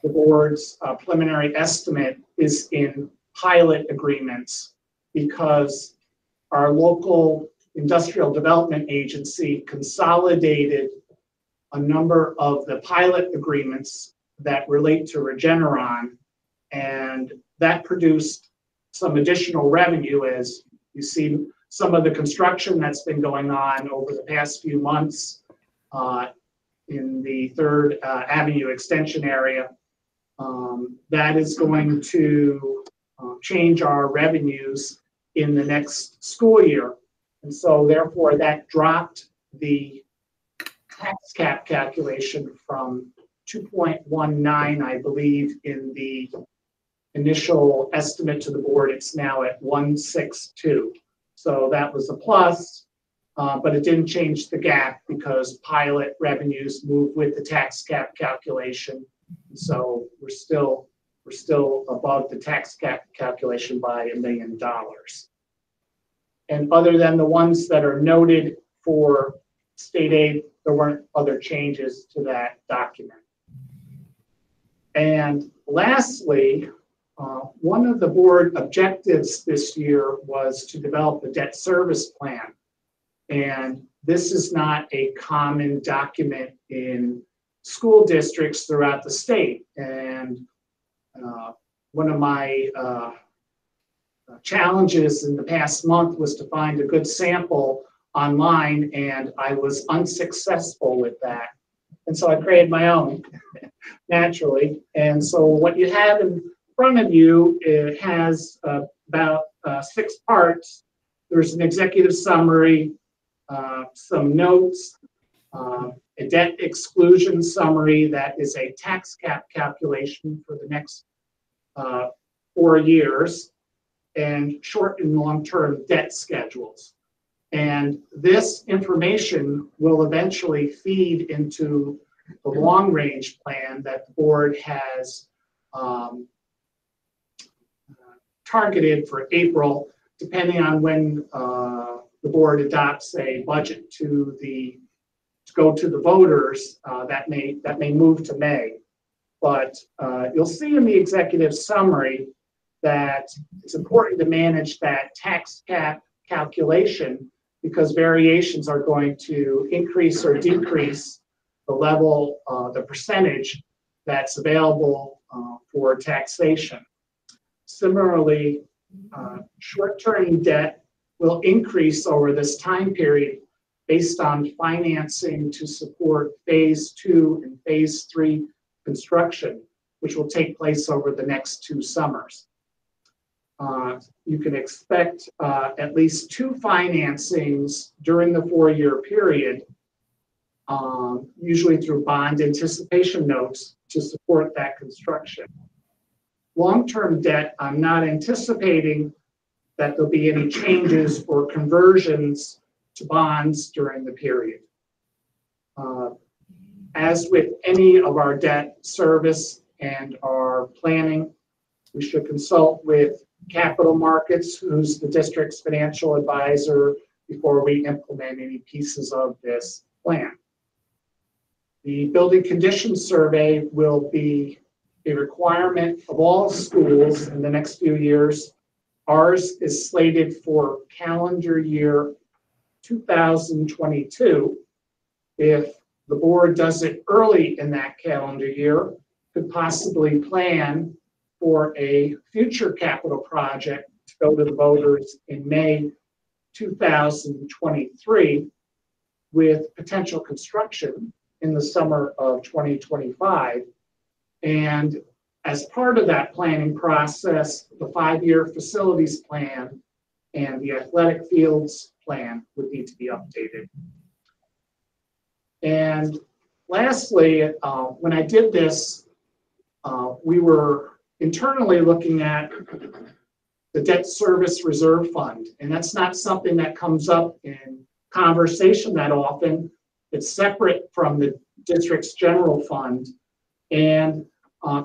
the board's preliminary estimate is in pilot agreements, because our local industrial development agency consolidated a number of the pilot agreements that relate to Regeneron, and that produced some additional revenue. As you see, some of the construction that's been going on over the past few months in the 3rd Avenue extension area, that is going to change our revenues in the next school year. And so therefore that dropped the tax cap calculation from 2.19, I believe, in the initial estimate to the board. It's now at 1.62. So that was a plus, but it didn't change the gap because pilot revenues move with the tax cap calculation. So we're still above the tax cap calculation by $1 million. And other than the ones that are noted for state aid, there weren't other changes to that document. And lastly, one of the board objectives this year was to develop a debt service plan. And this is not a common document in school districts throughout the state. And one of my challenges in the past month was to find a good sample online, and I was unsuccessful with that. And so I created my own, naturally. And so what you have in front of you, it has about 6 parts. There's an executive summary, some notes, a debt exclusion summary that is a tax cap calculation for the next 4 years, and short and long-term debt schedules. And this information will eventually feed into the long-range plan that the board has targeted for April, depending on when the board adopts a budget to go to the voters. That may move to May. But you'll see in the executive summary that it's important to manage that tax cap calculation because variations are going to increase or decrease the level, the percentage that's available for taxation. Similarly, short-term debt will increase over this time period based on financing to support phase 2 and phase 3 construction, which will take place over the next 2 summers. You can expect at least 2 financings during the 4-year period, usually through bond anticipation notes to support that construction. Long-term debt, I'm not anticipating that there'll be any changes or conversions to bonds during the period. As with any of our debt service and our planning, we should consult with capital markets, who's the district's financial advisor, before we implement any pieces of this plan. The building conditions survey will be a requirement of all schools in the next few years. Ours is slated for calendar year 2022. If the board does it early in that calendar year, could possibly plan for a future capital project to go to the voters in May 2023 with potential construction in the summer of 2025. And as part of that planning process, the 5-year facilities plan and the athletic fields plan would need to be updated. And lastly, when I did this, we were internally looking at the debt service reserve fund, and that's not something that comes up in conversation that often. It's separate from the district's general fund, and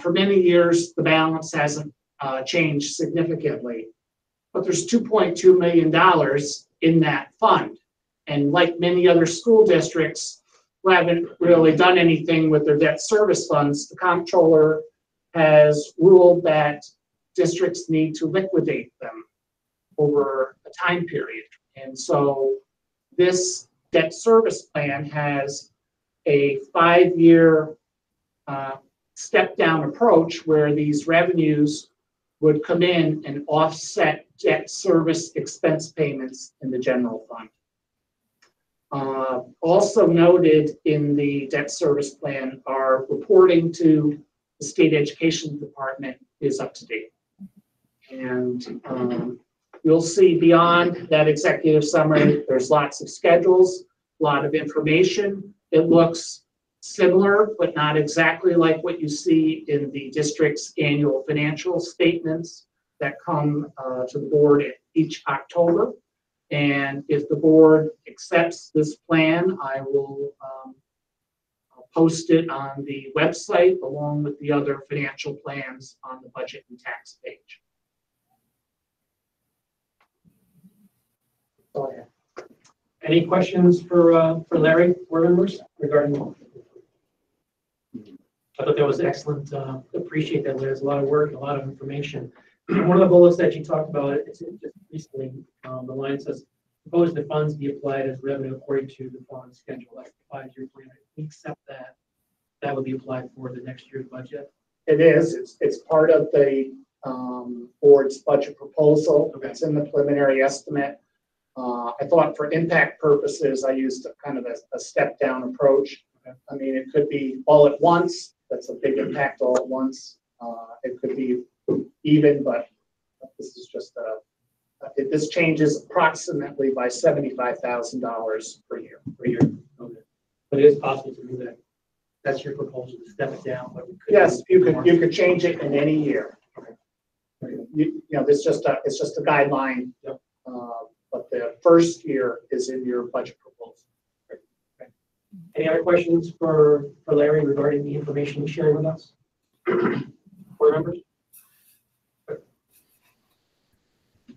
for many years the balance hasn't changed significantly, but there's $2.2 million in that fund, and like many other school districts who haven't really done anything with their debt service funds, the comptroller has ruled that districts need to liquidate them over a time period. And so this debt service plan has a 5-year step-down approach where these revenues would come in and offset debt service expense payments in the general fund. Also noted in the debt service plan, our reporting to the state education department is up to date. And you'll see beyond that executive summary, there's lots of schedules, a lot of information. It looks similar, but not exactly like what you see in the district's annual financial statements that come to the board each October. And if the board accepts this plan, I will post it on the website along with the other financial plans on the budget and tax page. Oh, yeah. Any questions for Larry, board members, regarding? I thought that was excellent. Appreciate that. There's a lot of work and a lot of information. One of the bullets that you talked about, it's just recently, the line says, propose the funds be applied as revenue according to the following schedule. That's the 5-year plan. We accept that. That would be applied for the next year's budget. It is. It's part of the board's budget proposal. Okay. It's in the preliminary estimate. I thought for impact purposes, I used kind of a step-down approach. Okay. I mean, it could be all at once. That's a big impact all at once. It could be even, but this is just this changes approximately by $75,000 per year. Okay. But it is possible to do that. That's your proposal to step it down, but we could. Yes, you could change it in any year. Okay. You know, it's just a guideline. Yep. But the first year is in your budget proposal. Okay. Any other questions for Larry regarding the information he shared with us? Board members?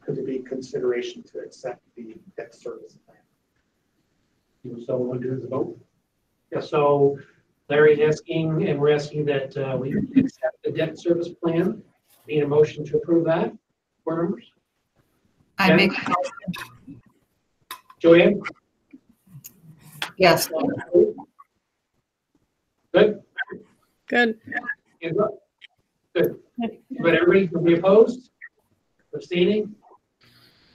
Could there be consideration to accept the debt service plan? So we'll do the vote. Yeah, so Larry's asking, and we're asking that we accept the debt service plan Need a motion to approve that, board members? I Jen? make, Joanne? yes. Good? Good. Hands up. Good. But everybody will be opposed? Abstaining?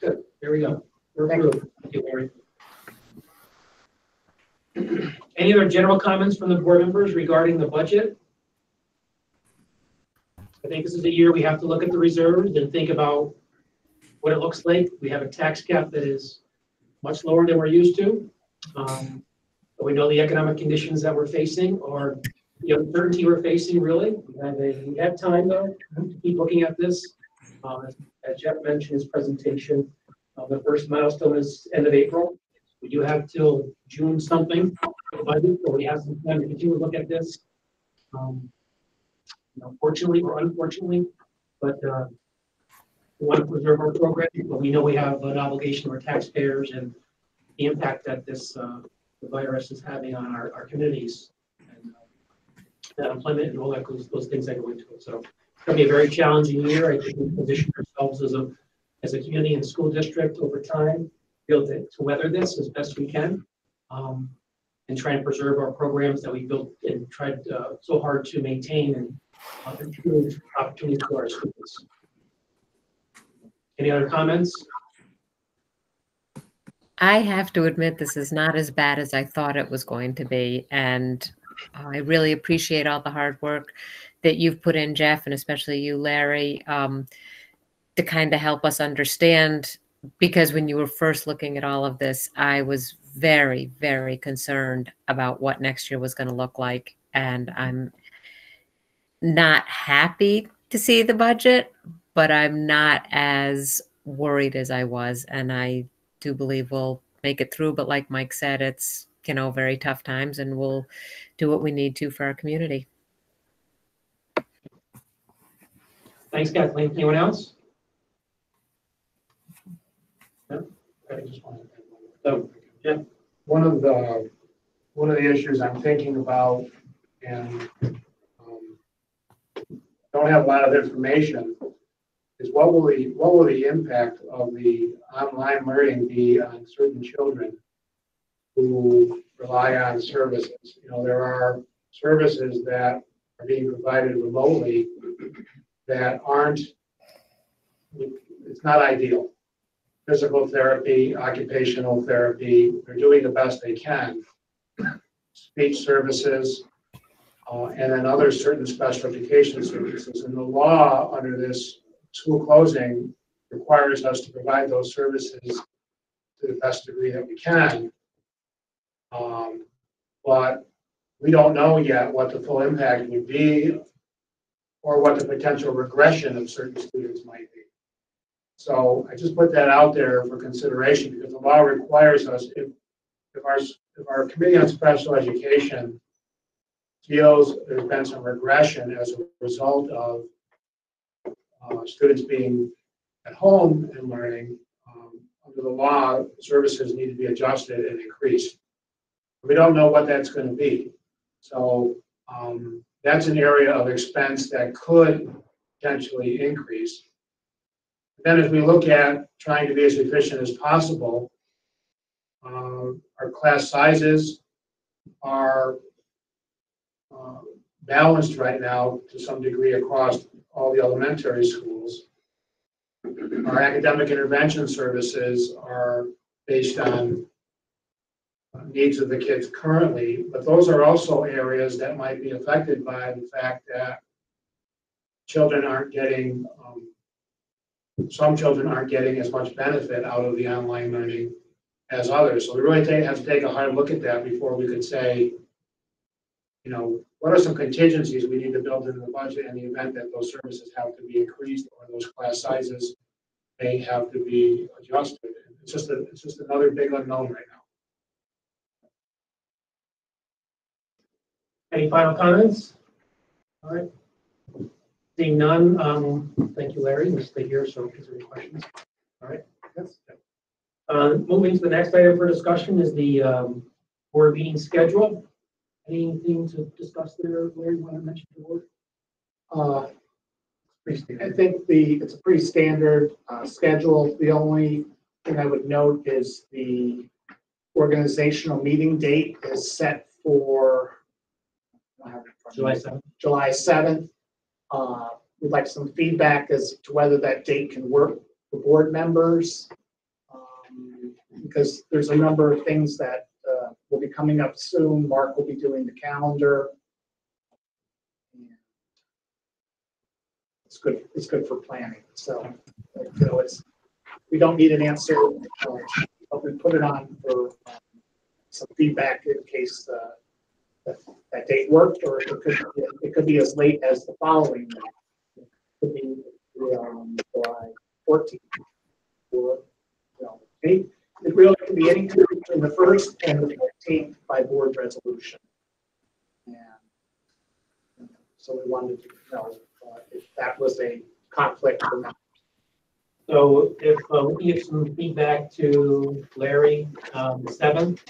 Good, there we go. We're approved. Thank you, Larry. Any other general comments from the board members regarding the budget? I think this is a year we have to look at the reserves and think about what it looks like. We have a tax cap that is much lower than we're used to. But we know the economic conditions that we're facing or the uncertainty we're facing, really. We have time, though, to keep looking at this. As Jeff mentioned in his presentation, the first milestone is end of April. We do have till June something for the budget, so we have some time to continue to look at this. Fortunately or unfortunately, but we want to preserve our program, but we know we have an obligation to our taxpayers and the impact that this the virus is having on our communities and that employment and all that those things that go into it. So it's going to be a very challenging year. I think we position ourselves as a community and school district over time to be able to weather this as best we can and try and preserve our programs that we built and tried so hard to maintain and improve opportunities for our students. Any other comments? I have to admit, this is not as bad as I thought it was going to be. And I really appreciate all the hard work that you've put in, Jeff, and especially you, Larry, to kind of help us understand. Because when you were first looking at all of this, I was very, very concerned about what next year was going to look like. And I'm not happy to see the budget, but I'm not as worried as I was. And I do believe we'll make it through. But like Mike said, it's, very tough times, and we'll do what we need to for our community. Thanks, Kathleen. Anyone else? No? I just wanted to. So, yeah. One of the issues I'm thinking about, and don't have a lot of information, is what will the impact of the online learning be on certain children who rely on services? There are services that are being provided remotely that aren't, it's not ideal. Physical therapy, occupational therapy, they're doing the best they can. Speech services, and then other certain special education services. And the law under this school closing requires us to provide those services to the best degree that we can. But we don't know yet what the full impact would be or what the potential regression of certain students might be. So I just put that out there for consideration because the law requires us, if our Committee on Special Education feels there's been some regression as a result of students being at home and learning, under the law, services need to be adjusted and increased. We don't know what that's going to be. So that's an area of expense that could potentially increase. Then as we look at trying to be as efficient as possible, our class sizes are balanced right now to some degree across all the elementary schools. Our academic intervention services are based on needs of the kids currently, but those are also areas that might be affected by the fact that children aren't getting, some children aren't getting as much benefit out of the online learning as others. So we really have to take a hard look at that before we could say, what are some contingencies we need to build into the budget in the event that those services have to be increased or those class sizes may have to be adjusted. It's just another big unknown right now. Any final comments? All right. Seeing none, thank you, Larry. We'll stay here so if there's any questions. All right. Yes. Moving to the next item for discussion is the board meeting schedule. Anything to discuss there, Larry? You want to mention the board? I think it's a pretty standard schedule. The only thing I would note is the organizational meeting date is set for July 7th. July 7th. We'd like some feedback as to whether that date can work for board members. Because there's a number of things that will be coming up soon. Mark will be doing the calendar. It's good for planning. So, you know, we don't need an answer, but we put it on for some feedback in case that date worked, or it could be as late as the following day. It could be July 14th, or it really could be any time between the 1st and the 14th by board resolution. And so we wanted to know if that was a conflict or not. So if we can give some feedback to Larry, the 7th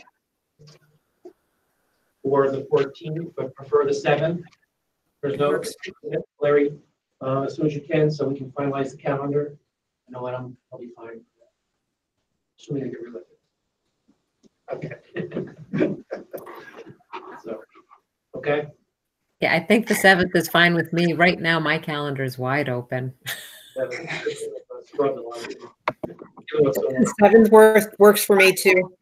or the 14th, but prefer the 7th. There's no Larry, as soon as you can, so we can finalize the calendar. You know what? I'll be fine. Assuming I get rid of it. Okay. So, okay. Yeah, I think the 7th is fine with me. Right now, my calendar is wide open. The 7th works for me too.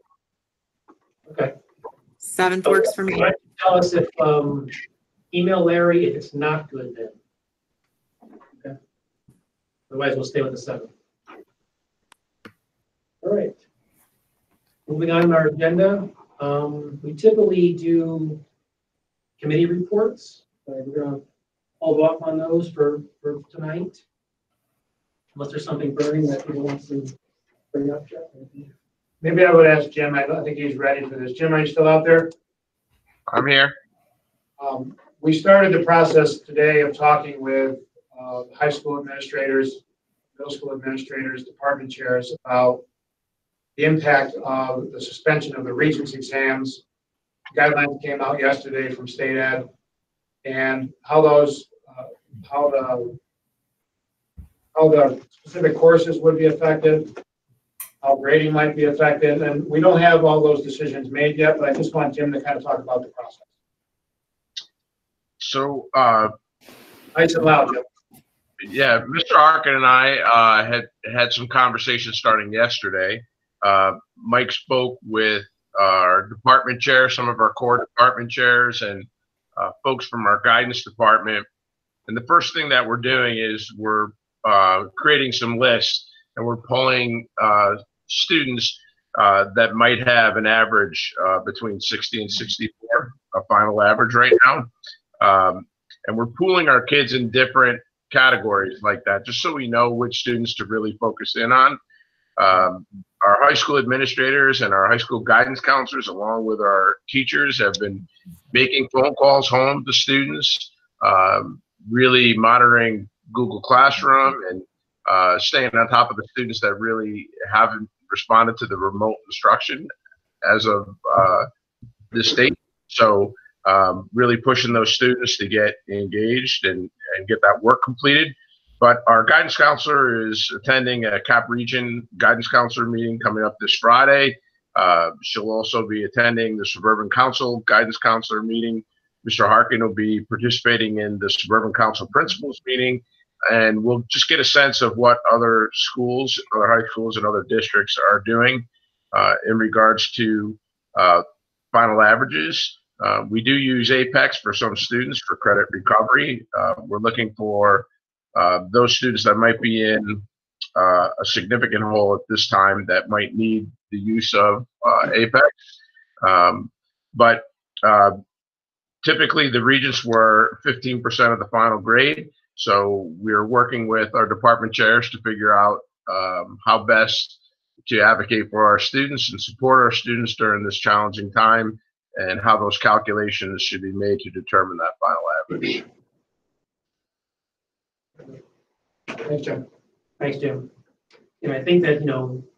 Okay. 7th works for me. Tell us if email Larry if it's not good then. Okay. Otherwise, we'll stay with the 7th. All right. Moving on our agenda, we typically do committee reports. We're going to hold off on those for tonight, unless there's something burning that people want to bring up, Jeff. Maybe I would ask Jim. I don't think he's ready for this. Jim, are you still out there? I'm here. We started the process today of talking with high school administrators, middle school administrators, department chairs about the impact of the suspension of the Regents exams. Guidelines came out yesterday from State Ed, and how the specific courses would be affected, how grading might be affected, and we don't have all those decisions made yet, but I just want Jim to kind of talk about the process. So, nice and loud, Jim. Yeah, Mr. Harkin and I had some conversations starting yesterday. Mike spoke with our department chair, some of our core department chairs, and folks from our guidance department. And the first thing that we're doing is we're creating some lists, and we're pulling students that might have an average between 60 and 64, a final average right now. And we're pooling our kids in different categories like that, just so we know which students to really focus in on. Our high school administrators and our high school guidance counselors, along with our teachers, have been making phone calls home to students, really monitoring Google Classroom and staying on top of the students that really haven't responded to the remote instruction as of this date. So really pushing those students to get engaged and get that work completed. But our guidance counselor is attending a CAP Region guidance counselor meeting coming up this Friday. She'll also be attending the Suburban Council guidance counselor meeting. Mr. Harkin will be participating in the Suburban Council principals meeting, and we'll just get a sense of what other schools, other high schools and other districts are doing in regards to final averages. We do use Apex for some students for credit recovery. We're looking for those students that might be in a significant hole at this time that might need the use of Apex. But typically the Regents were 15% of the final grade. So we're working with our department chairs to figure out how best to advocate for our students and support our students during this challenging time, and how those calculations should be made to determine that final average. Thanks, Jim. Thanks, Jim. And I think that,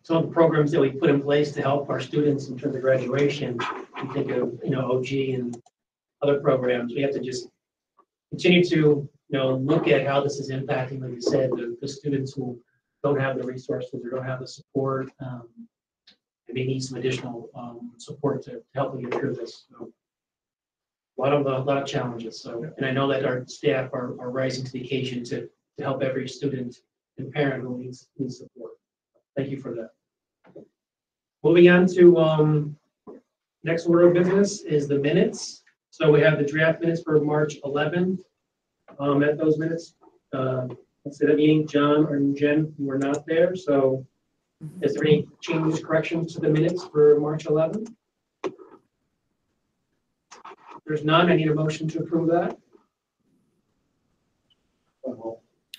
some of the programs that we put in place to help our students in terms of graduation, we think of, OG and other programs. We have to just continue to, look at how this is impacting, like you said, the students who don't have the resources or don't have the support, and may need some additional support to help them get through this. So, a lot of challenges. So, and I know that our staff are rising to the occasion to help every student and parent who needs support. Thank you for that. Moving on to next order of business is the minutes. So we have the draft minutes for March 11th. At those minutes, let's say that meeting, John or Jen were not there. So is there any changes, corrections to the minutes for March 11th? There's none. I need a motion to approve that.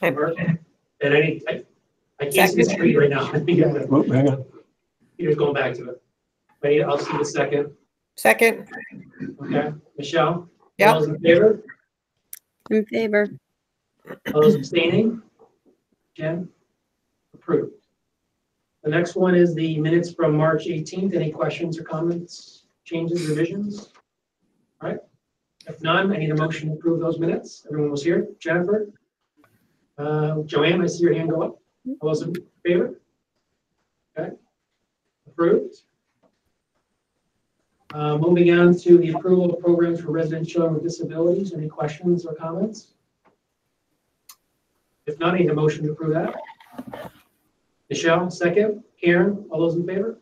And I can't see the screen right now. Hang on. Peter's going back to it. I'll see the second. Second. Okay. Michelle? Yep. All those in favor? In favor. All those abstaining? Jen? Approved. The next one is the minutes from March 18th. Any questions or comments, changes, revisions? All right. If none, I need a motion to approve those minutes. Everyone was here. Jennifer? Joanne, I see your hand go up. All those in favor? Okay. Approved. Moving on to the approval of programs for resident children with disabilities. Any questions or comments? If not, I need a motion to approve that. Michelle, second. Karen, all those in favor?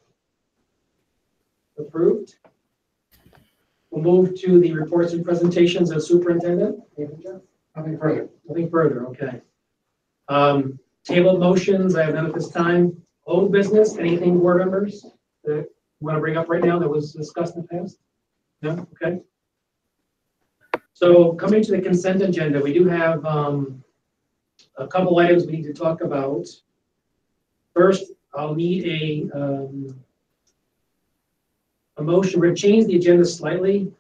Approved. We'll move to the reports and presentations of superintendent. Nothing further. Nothing further, okay. Table motions, I have none at this time. Old business, anything board members that you want to bring up right now that was discussed in the past? No, okay. So coming to the consent agenda, we do have a couple items we need to talk about. First, I'll need a motion. We're going to change the agenda slightly.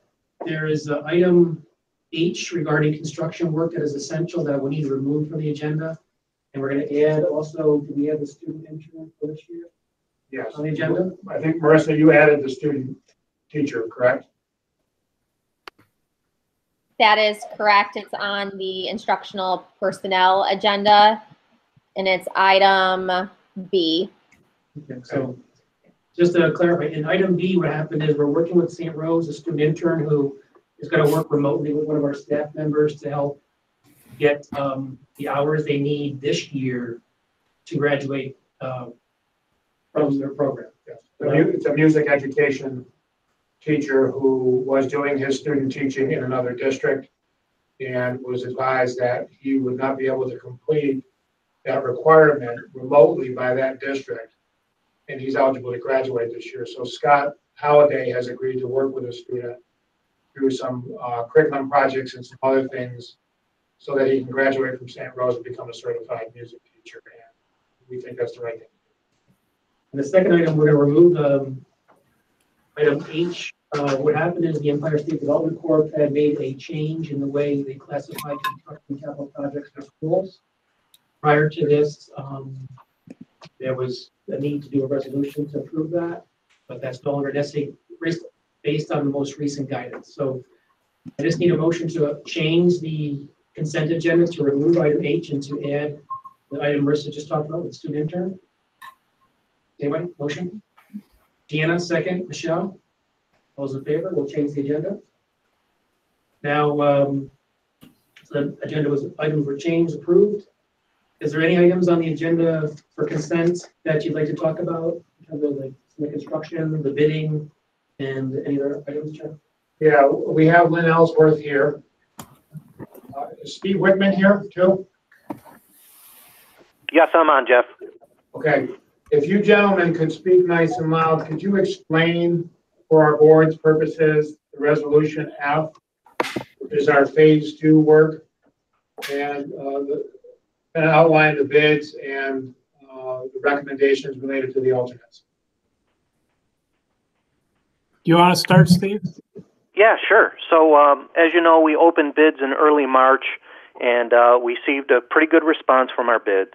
There is item H regarding construction work that is essential that we need to remove from the agenda. And we're going to add also, do we have the student intern for this year? Yes. On the agenda? I think, Marissa, you added the student teacher, correct? That is correct. It's on the instructional personnel agenda, and it's item B. Okay, so just to clarify, in item B, what happened is we're working with St. Rose, a student intern who is going to work remotely with one of our staff members to help get the hours they need this year to graduate from their program. Yes. It's a music education teacher who was doing his student teaching in another district and was advised that he would not be able to complete that requirement remotely by that district. And he's eligible to graduate this year. So Scott Halliday has agreed to work with a student through some curriculum projects and some other things so that he can graduate from St. Rose and become a certified music teacher. And we think that's the right thing. And the second item, we're going to remove item H. What happened is the Empire State Development Corp had made a change in the way they classified construction capital projects for schools. Prior to this, there was a need to do a resolution to approve that, but that's no longer necessary based on the most recent guidance. So I just need a motion to change the consent agenda to remove item H and to add the item Marissa just talked about with student intern. Anybody? Motion? Deanna, second. Michelle? All those in favor? We'll change the agenda. Now, the agenda items were changed, approved. Is there any items on the agenda for consent that you'd like to talk about in terms of like the construction, the bidding, and any other items, Jeff? Yeah, we have Lynn Ellsworth here. Is Steve Whitman here too? Yes, I'm on, Jeff. Okay. If you gentlemen could speak nice and loud, could you explain for our board's purposes the resolution F, which is our phase 2 work, and outline the bids and the recommendations related to the alternates? Do you want to start, Steve? Yeah, sure. So as you know, we opened bids in early March, and we received a pretty good response from our bids,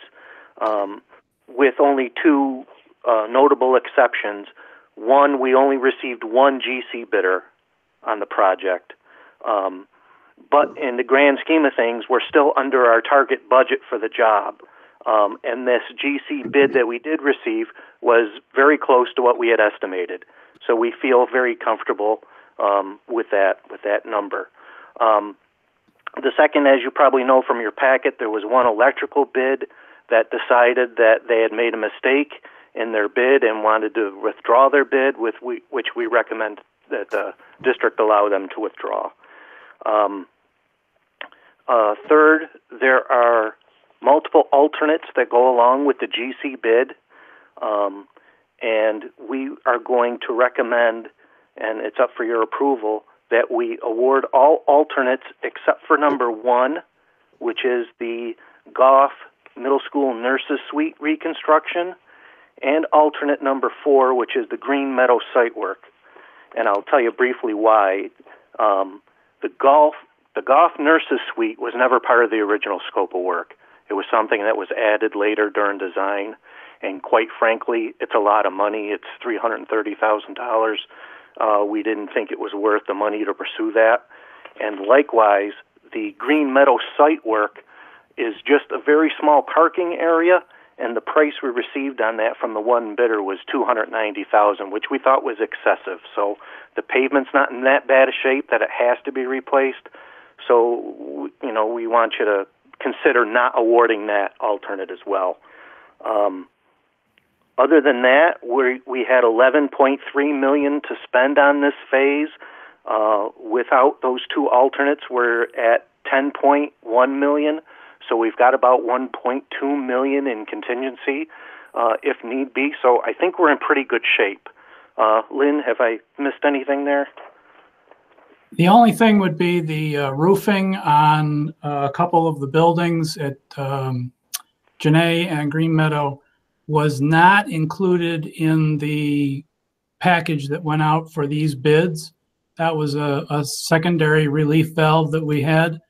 with only two notable exceptions. One, we only received one GC bidder on the project. but in the grand scheme of things, we're still under our target budget for the job. And this GC bid that we did receive was very close to what we had estimated. So we feel very comfortable with that number. The second, as you probably know from your packet, there was one electrical bid that decided that they had made a mistake in their bid and wanted to withdraw their bid, which we recommend that the district allow them to withdraw. Third, there are multiple alternates that go along with the GC bid, and we are going to recommend, and it's up for your approval, that we award all alternates except for number 1, which is the Goff Middle School Nurses Suite reconstruction, and alternate number 4, which is the Green Meadow site work. And I'll tell you briefly why. The Goff Nurses Suite was never part of the original scope of work. It was something that was added later during design, and quite frankly, it's a lot of money. It's $330,000. We didn't think it was worth the money to pursue that. And likewise, the Green Meadow site work is just a very small parking area, and the price we received on that from the one bidder was $290,000, which we thought was excessive. So the pavement's not in that bad a shape that it has to be replaced. So, we want you to consider not awarding that alternate as well. Other than that, we had $11.3 million to spend on this phase. Without those 2 alternates, we're at $10.1 million. So we've got about $1.2 million in contingency, if need be. So I think we're in pretty good shape. Lynn, have I missed anything there? The only thing would be the roofing on a couple of the buildings at Janae and Green Meadow was not included in the package that went out for these bids. That was a secondary relief valve that we had.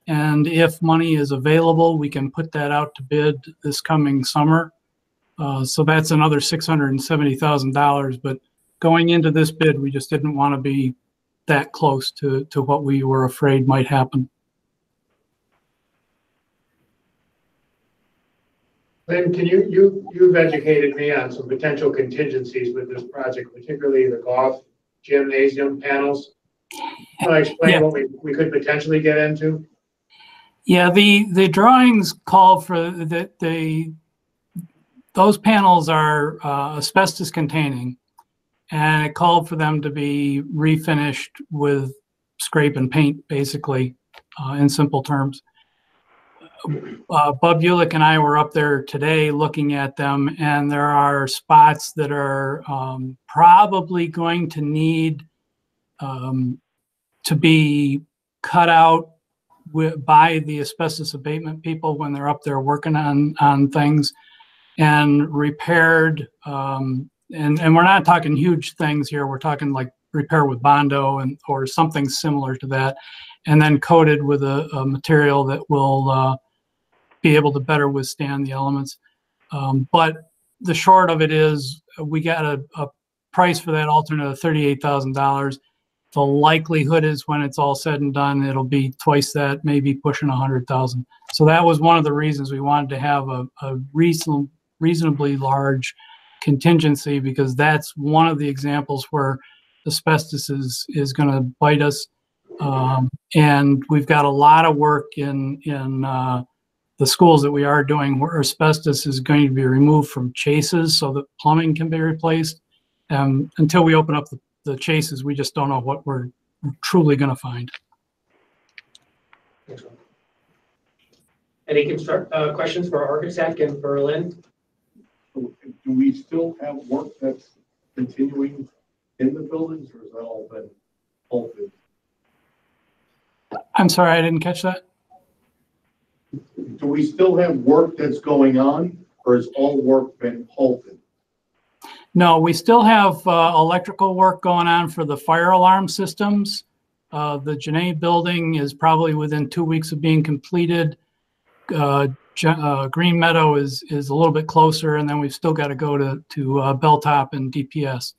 And if money is available, we can put that out to bid this coming summer. So that's another $670,000. But going into this bid, we just didn't want to be that close to what we were afraid might happen. Lynn, can you've educated me on some potential contingencies with this project, particularly the golf gymnasium panels. Can I explain what we could potentially get into? Yeah, the drawings call for that those panels are asbestos containing, and it called for them to be refinished with scrape and paint, basically, in simple terms. Bob Ulick and I were up there today looking at them, and there are spots that are probably going to need to be cut out by the asbestos abatement people when they're up there working on things and repaired. And we're not talking huge things here. We're talking like repair with Bondo or something similar to that, and then coated with a material that will be able to better withstand the elements. But the short of it is we got a price for that alternate of $38,000. The likelihood is when it's all said and done, it'll be twice that, maybe pushing 100,000. So that was one of the reasons we wanted to have a reasonably large contingency, because that's one of the examples where asbestos is going to bite us. And we've got a lot of work in the schools that we are doing where asbestos is going to be removed from chases so that plumbing can be replaced. Until we open up the chases, we just don't know what we're truly going to find. Any questions for our architect and for Lynn? Do we still have work that's continuing in the buildings, or has that all been halted? I'm sorry, I didn't catch that. Do we still have work that's going on, or has all work been halted? No, we still have electrical work going on for the fire alarm systems. The Janae building is probably within 2 weeks of being completed. Green Meadow is a little bit closer, and then we've still got to go to Belltop and DPS.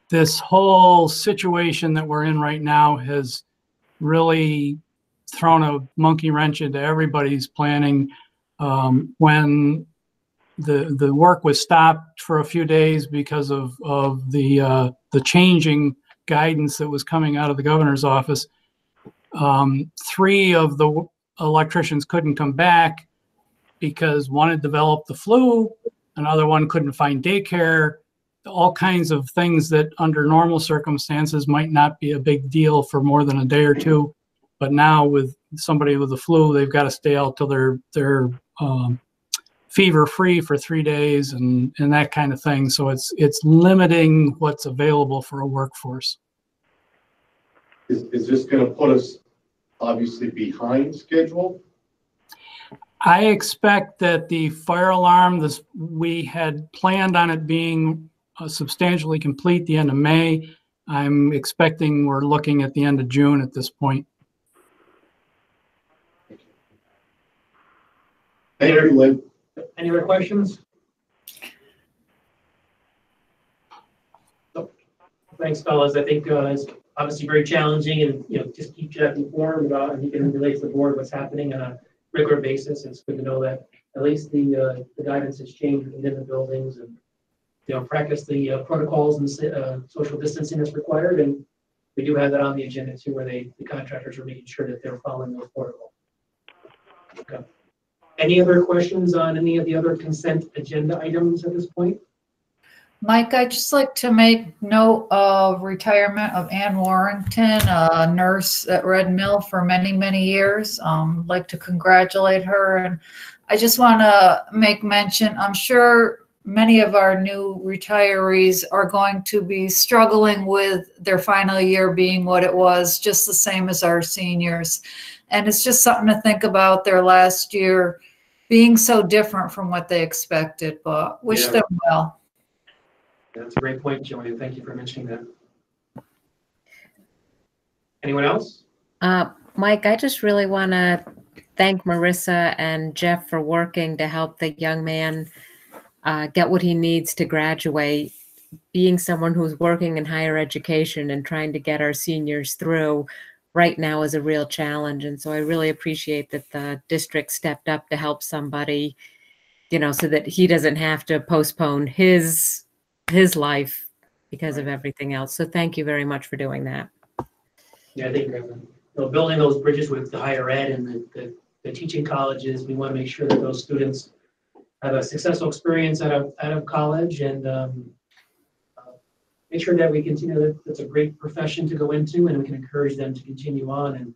This whole situation that we're in right now has really thrown a monkey wrench into everybody's planning. When the work was stopped for a few days because of the changing guidance that was coming out of the governor's office, 3 of the electricians couldn't come back because one had developed the flu, another one couldn't find daycare, all kinds of things that under normal circumstances might not be a big deal for more than a day or two. But now with somebody with the flu, they've got to stay out till they're fever free for 3 days and that kind of thing. So it's limiting what's available for a workforce. Is this going to put us obviously behind schedule? I expect that the fire alarm, we had planned on it being substantially complete the end of May. I'm expecting we're looking at the end of June at this point. Any other questions? Nope. Thanks, fellas. I think it's obviously very challenging, and just keep Jeff informed, and he can relate to the board what's happening on a regular basis. It's good to know that at least the guidance has changed within the buildings, and practice the protocols and social distancing as required. And we do have that on the agenda too, where the contractors are making sure that they're following those protocols. Okay. Any other questions on any of the other consent agenda items at this point? Mike, I'd just like to make note of retirement of Ann Warrington, a nurse at Red Mill for many, many years. I'd like to congratulate her. And I just want to make mention, I'm sure many of our new retirees are going to be struggling with their final year being what it was, just the same as our seniors. And it's just something to think about, their last year being so different from what they expected, but wish them well. That's a great point, Joanne. Thank you for mentioning that. Anyone else? Mike, I just really want to thank Marissa and Jeff for working to help the young man get what he needs to graduate. Being someone who's working in higher education and trying to get our seniors through right now is a real challenge. And so I really appreciate that the district stepped up to help somebody, so that he doesn't have to postpone his life because of everything else. So thank you very much for doing that. Yeah, I think building those bridges with the higher ed and the teaching colleges, we want to make sure that those students have a successful experience out of college, and make sure that we continue that it's a great profession to go into, and we can encourage them to continue on and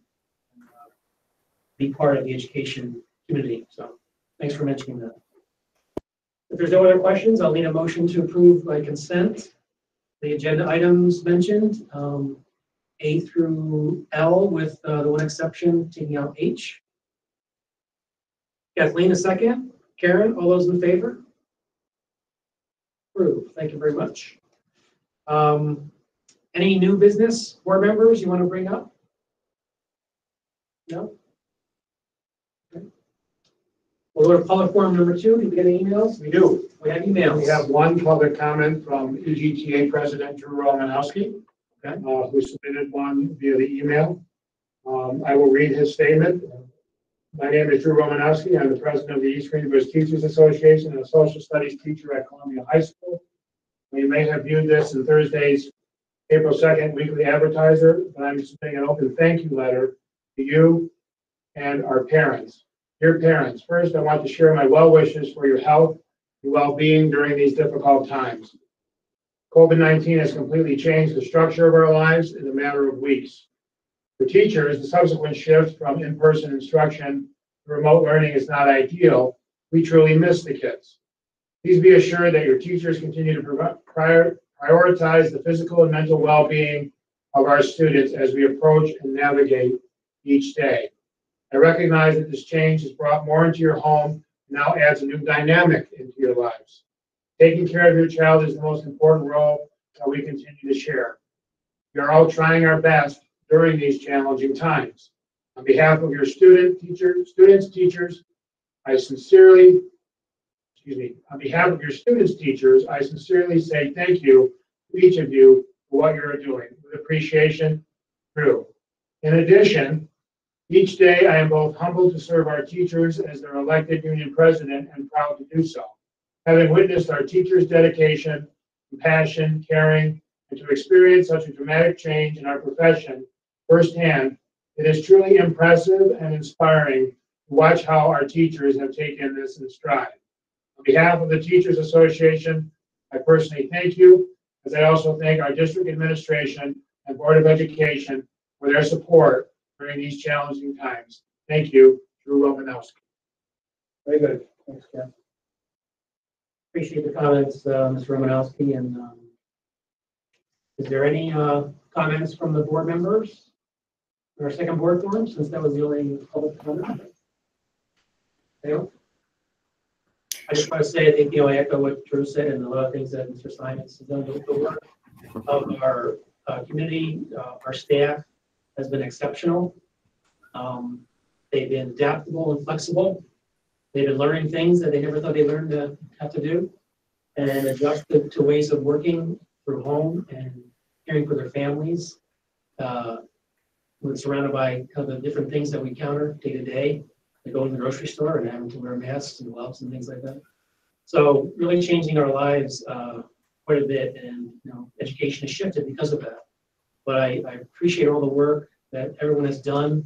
be part of the education community. So thanks for mentioning that. If there's no other questions, I'll need a motion to approve by consent the agenda items mentioned, A through L, with the one exception, taking out H. Kathleen, a second. Karen, all those in favor? Approved. Thank you very much. Any new business, board members, you want to bring up? No? Okay. We'll go to public forum number 2. Did we get any emails? We do. We have emails. We have one public comment from EGTA President Drew Romanowski, who submitted one via the email. I will read his statement. My name is Drew Romanowski. I'm the president of the East Greenbush Teachers Association and a social studies teacher at Columbia High School. You may have viewed this in Thursday's April 2nd Weekly Advertiser, but I'm submitting an open thank you letter to you and our parents. Dear parents, first I want to share my well wishes for your health and well-being during these difficult times. COVID-19 has completely changed the structure of our lives in a matter of weeks. For teachers, the subsequent shift from in-person instruction to remote learning is not ideal. We truly miss the kids. Please be assured that your teachers continue to prioritize the physical and mental well-being of our students as we approach and navigate each day. I recognize that this change has brought more into your home and now adds a new dynamic into your lives. Taking care of your child is the most important role that we continue to share. We are all trying our best during these challenging times. On behalf of your students, teachers, on behalf of your students, teachers, I sincerely say thank you to each of you for what you're doing. With appreciation, Drew. In addition, Each day, I am both humbled to serve our teachers as their elected union president and proud to do so. Having witnessed our teachers' dedication, compassion, caring, and to experience such a dramatic change in our profession firsthand, it is truly impressive and inspiring to watch how our teachers have taken this in stride. On behalf of the Teachers Association, I personally thank you, as I also thank our district administration and Board of Education for their support during these challenging times. Thank you, Drew Romanowski. Very good. Thanks, Ken. Appreciate the comments, Mr. Romanowski. And is there any comments from the board members? Our second board forum, since that was the only public comment. Anyone? I just want to say, I think, I echo what Drew said and a lot of things that Mr. Simons has done. The work of our community, our staff has been exceptional. They've been adaptable and flexible. They've been learning things that they never thought they learned to have to do, and adjusted to ways of working through home and caring for their families. We're surrounded by kind of the different things that we encounter day to day, like going to the grocery store and having to wear masks and gloves and things like that. So really changing our lives quite a bit, and education has shifted because of that. But I appreciate all the work that everyone has done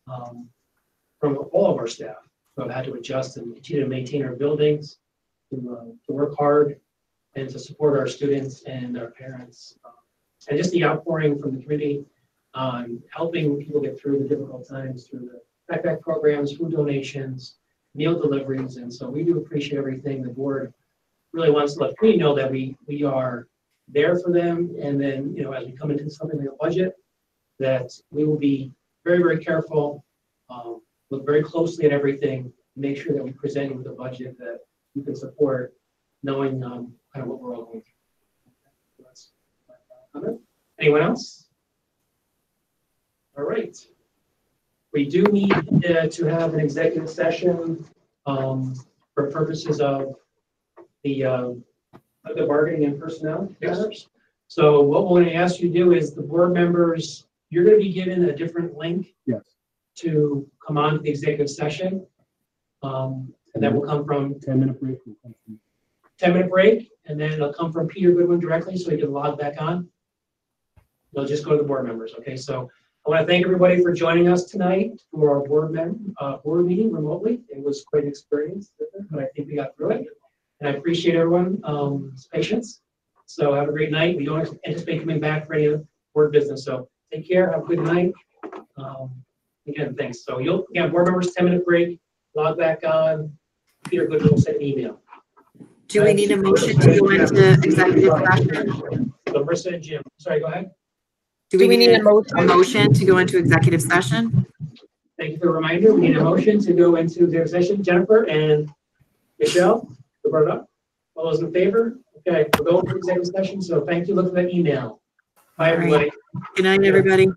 from all of our staff who have had to adjust and continue to maintain our buildings, to work hard, and to support our students and our parents. And just the outpouring from the community on helping people get through the difficult times through the backpack programs, food donations, meal deliveries. And so we do appreciate everything. The board really wants to let the community know that we are there for them. And then, as we come into something like a budget, that we will be very, very careful, look very closely at everything, make sure that we present you with a budget that you can support, knowing kind of what we're all going through. That's my comment. Anyone else? All right. We do need to have an executive session for purposes of the bargaining and personnel matters. So what we're going to ask you to do is the board members, you're going to be given a different link to come on to the executive session. And that will come from 10-minute break. 10-minute break, and then it'll come from Peter Goodwin directly, so he can log back on. They'll just go to the board members. Okay, so I want to thank everybody for joining us tonight for our board meeting remotely. It was quite an experience, but I think we got through it. And I appreciate everyone's patience. So have a great night. We don't anticipate coming back for any board business. So take care. Have a good night. Again, thanks. So board members, 10-minute break. Log back on. Peter Goodwin will send an email. Do we need a motion to go into executive session? So Marissa and Jim. Sorry, go ahead. Do we need a motion to go into executive session? Thank you for the reminder. We need a motion to go into executive session. Jennifer and Michelle, all those in favor? Okay, we're going to executive session. So thank you. Look for that email. Bye, everybody. Good night, everybody.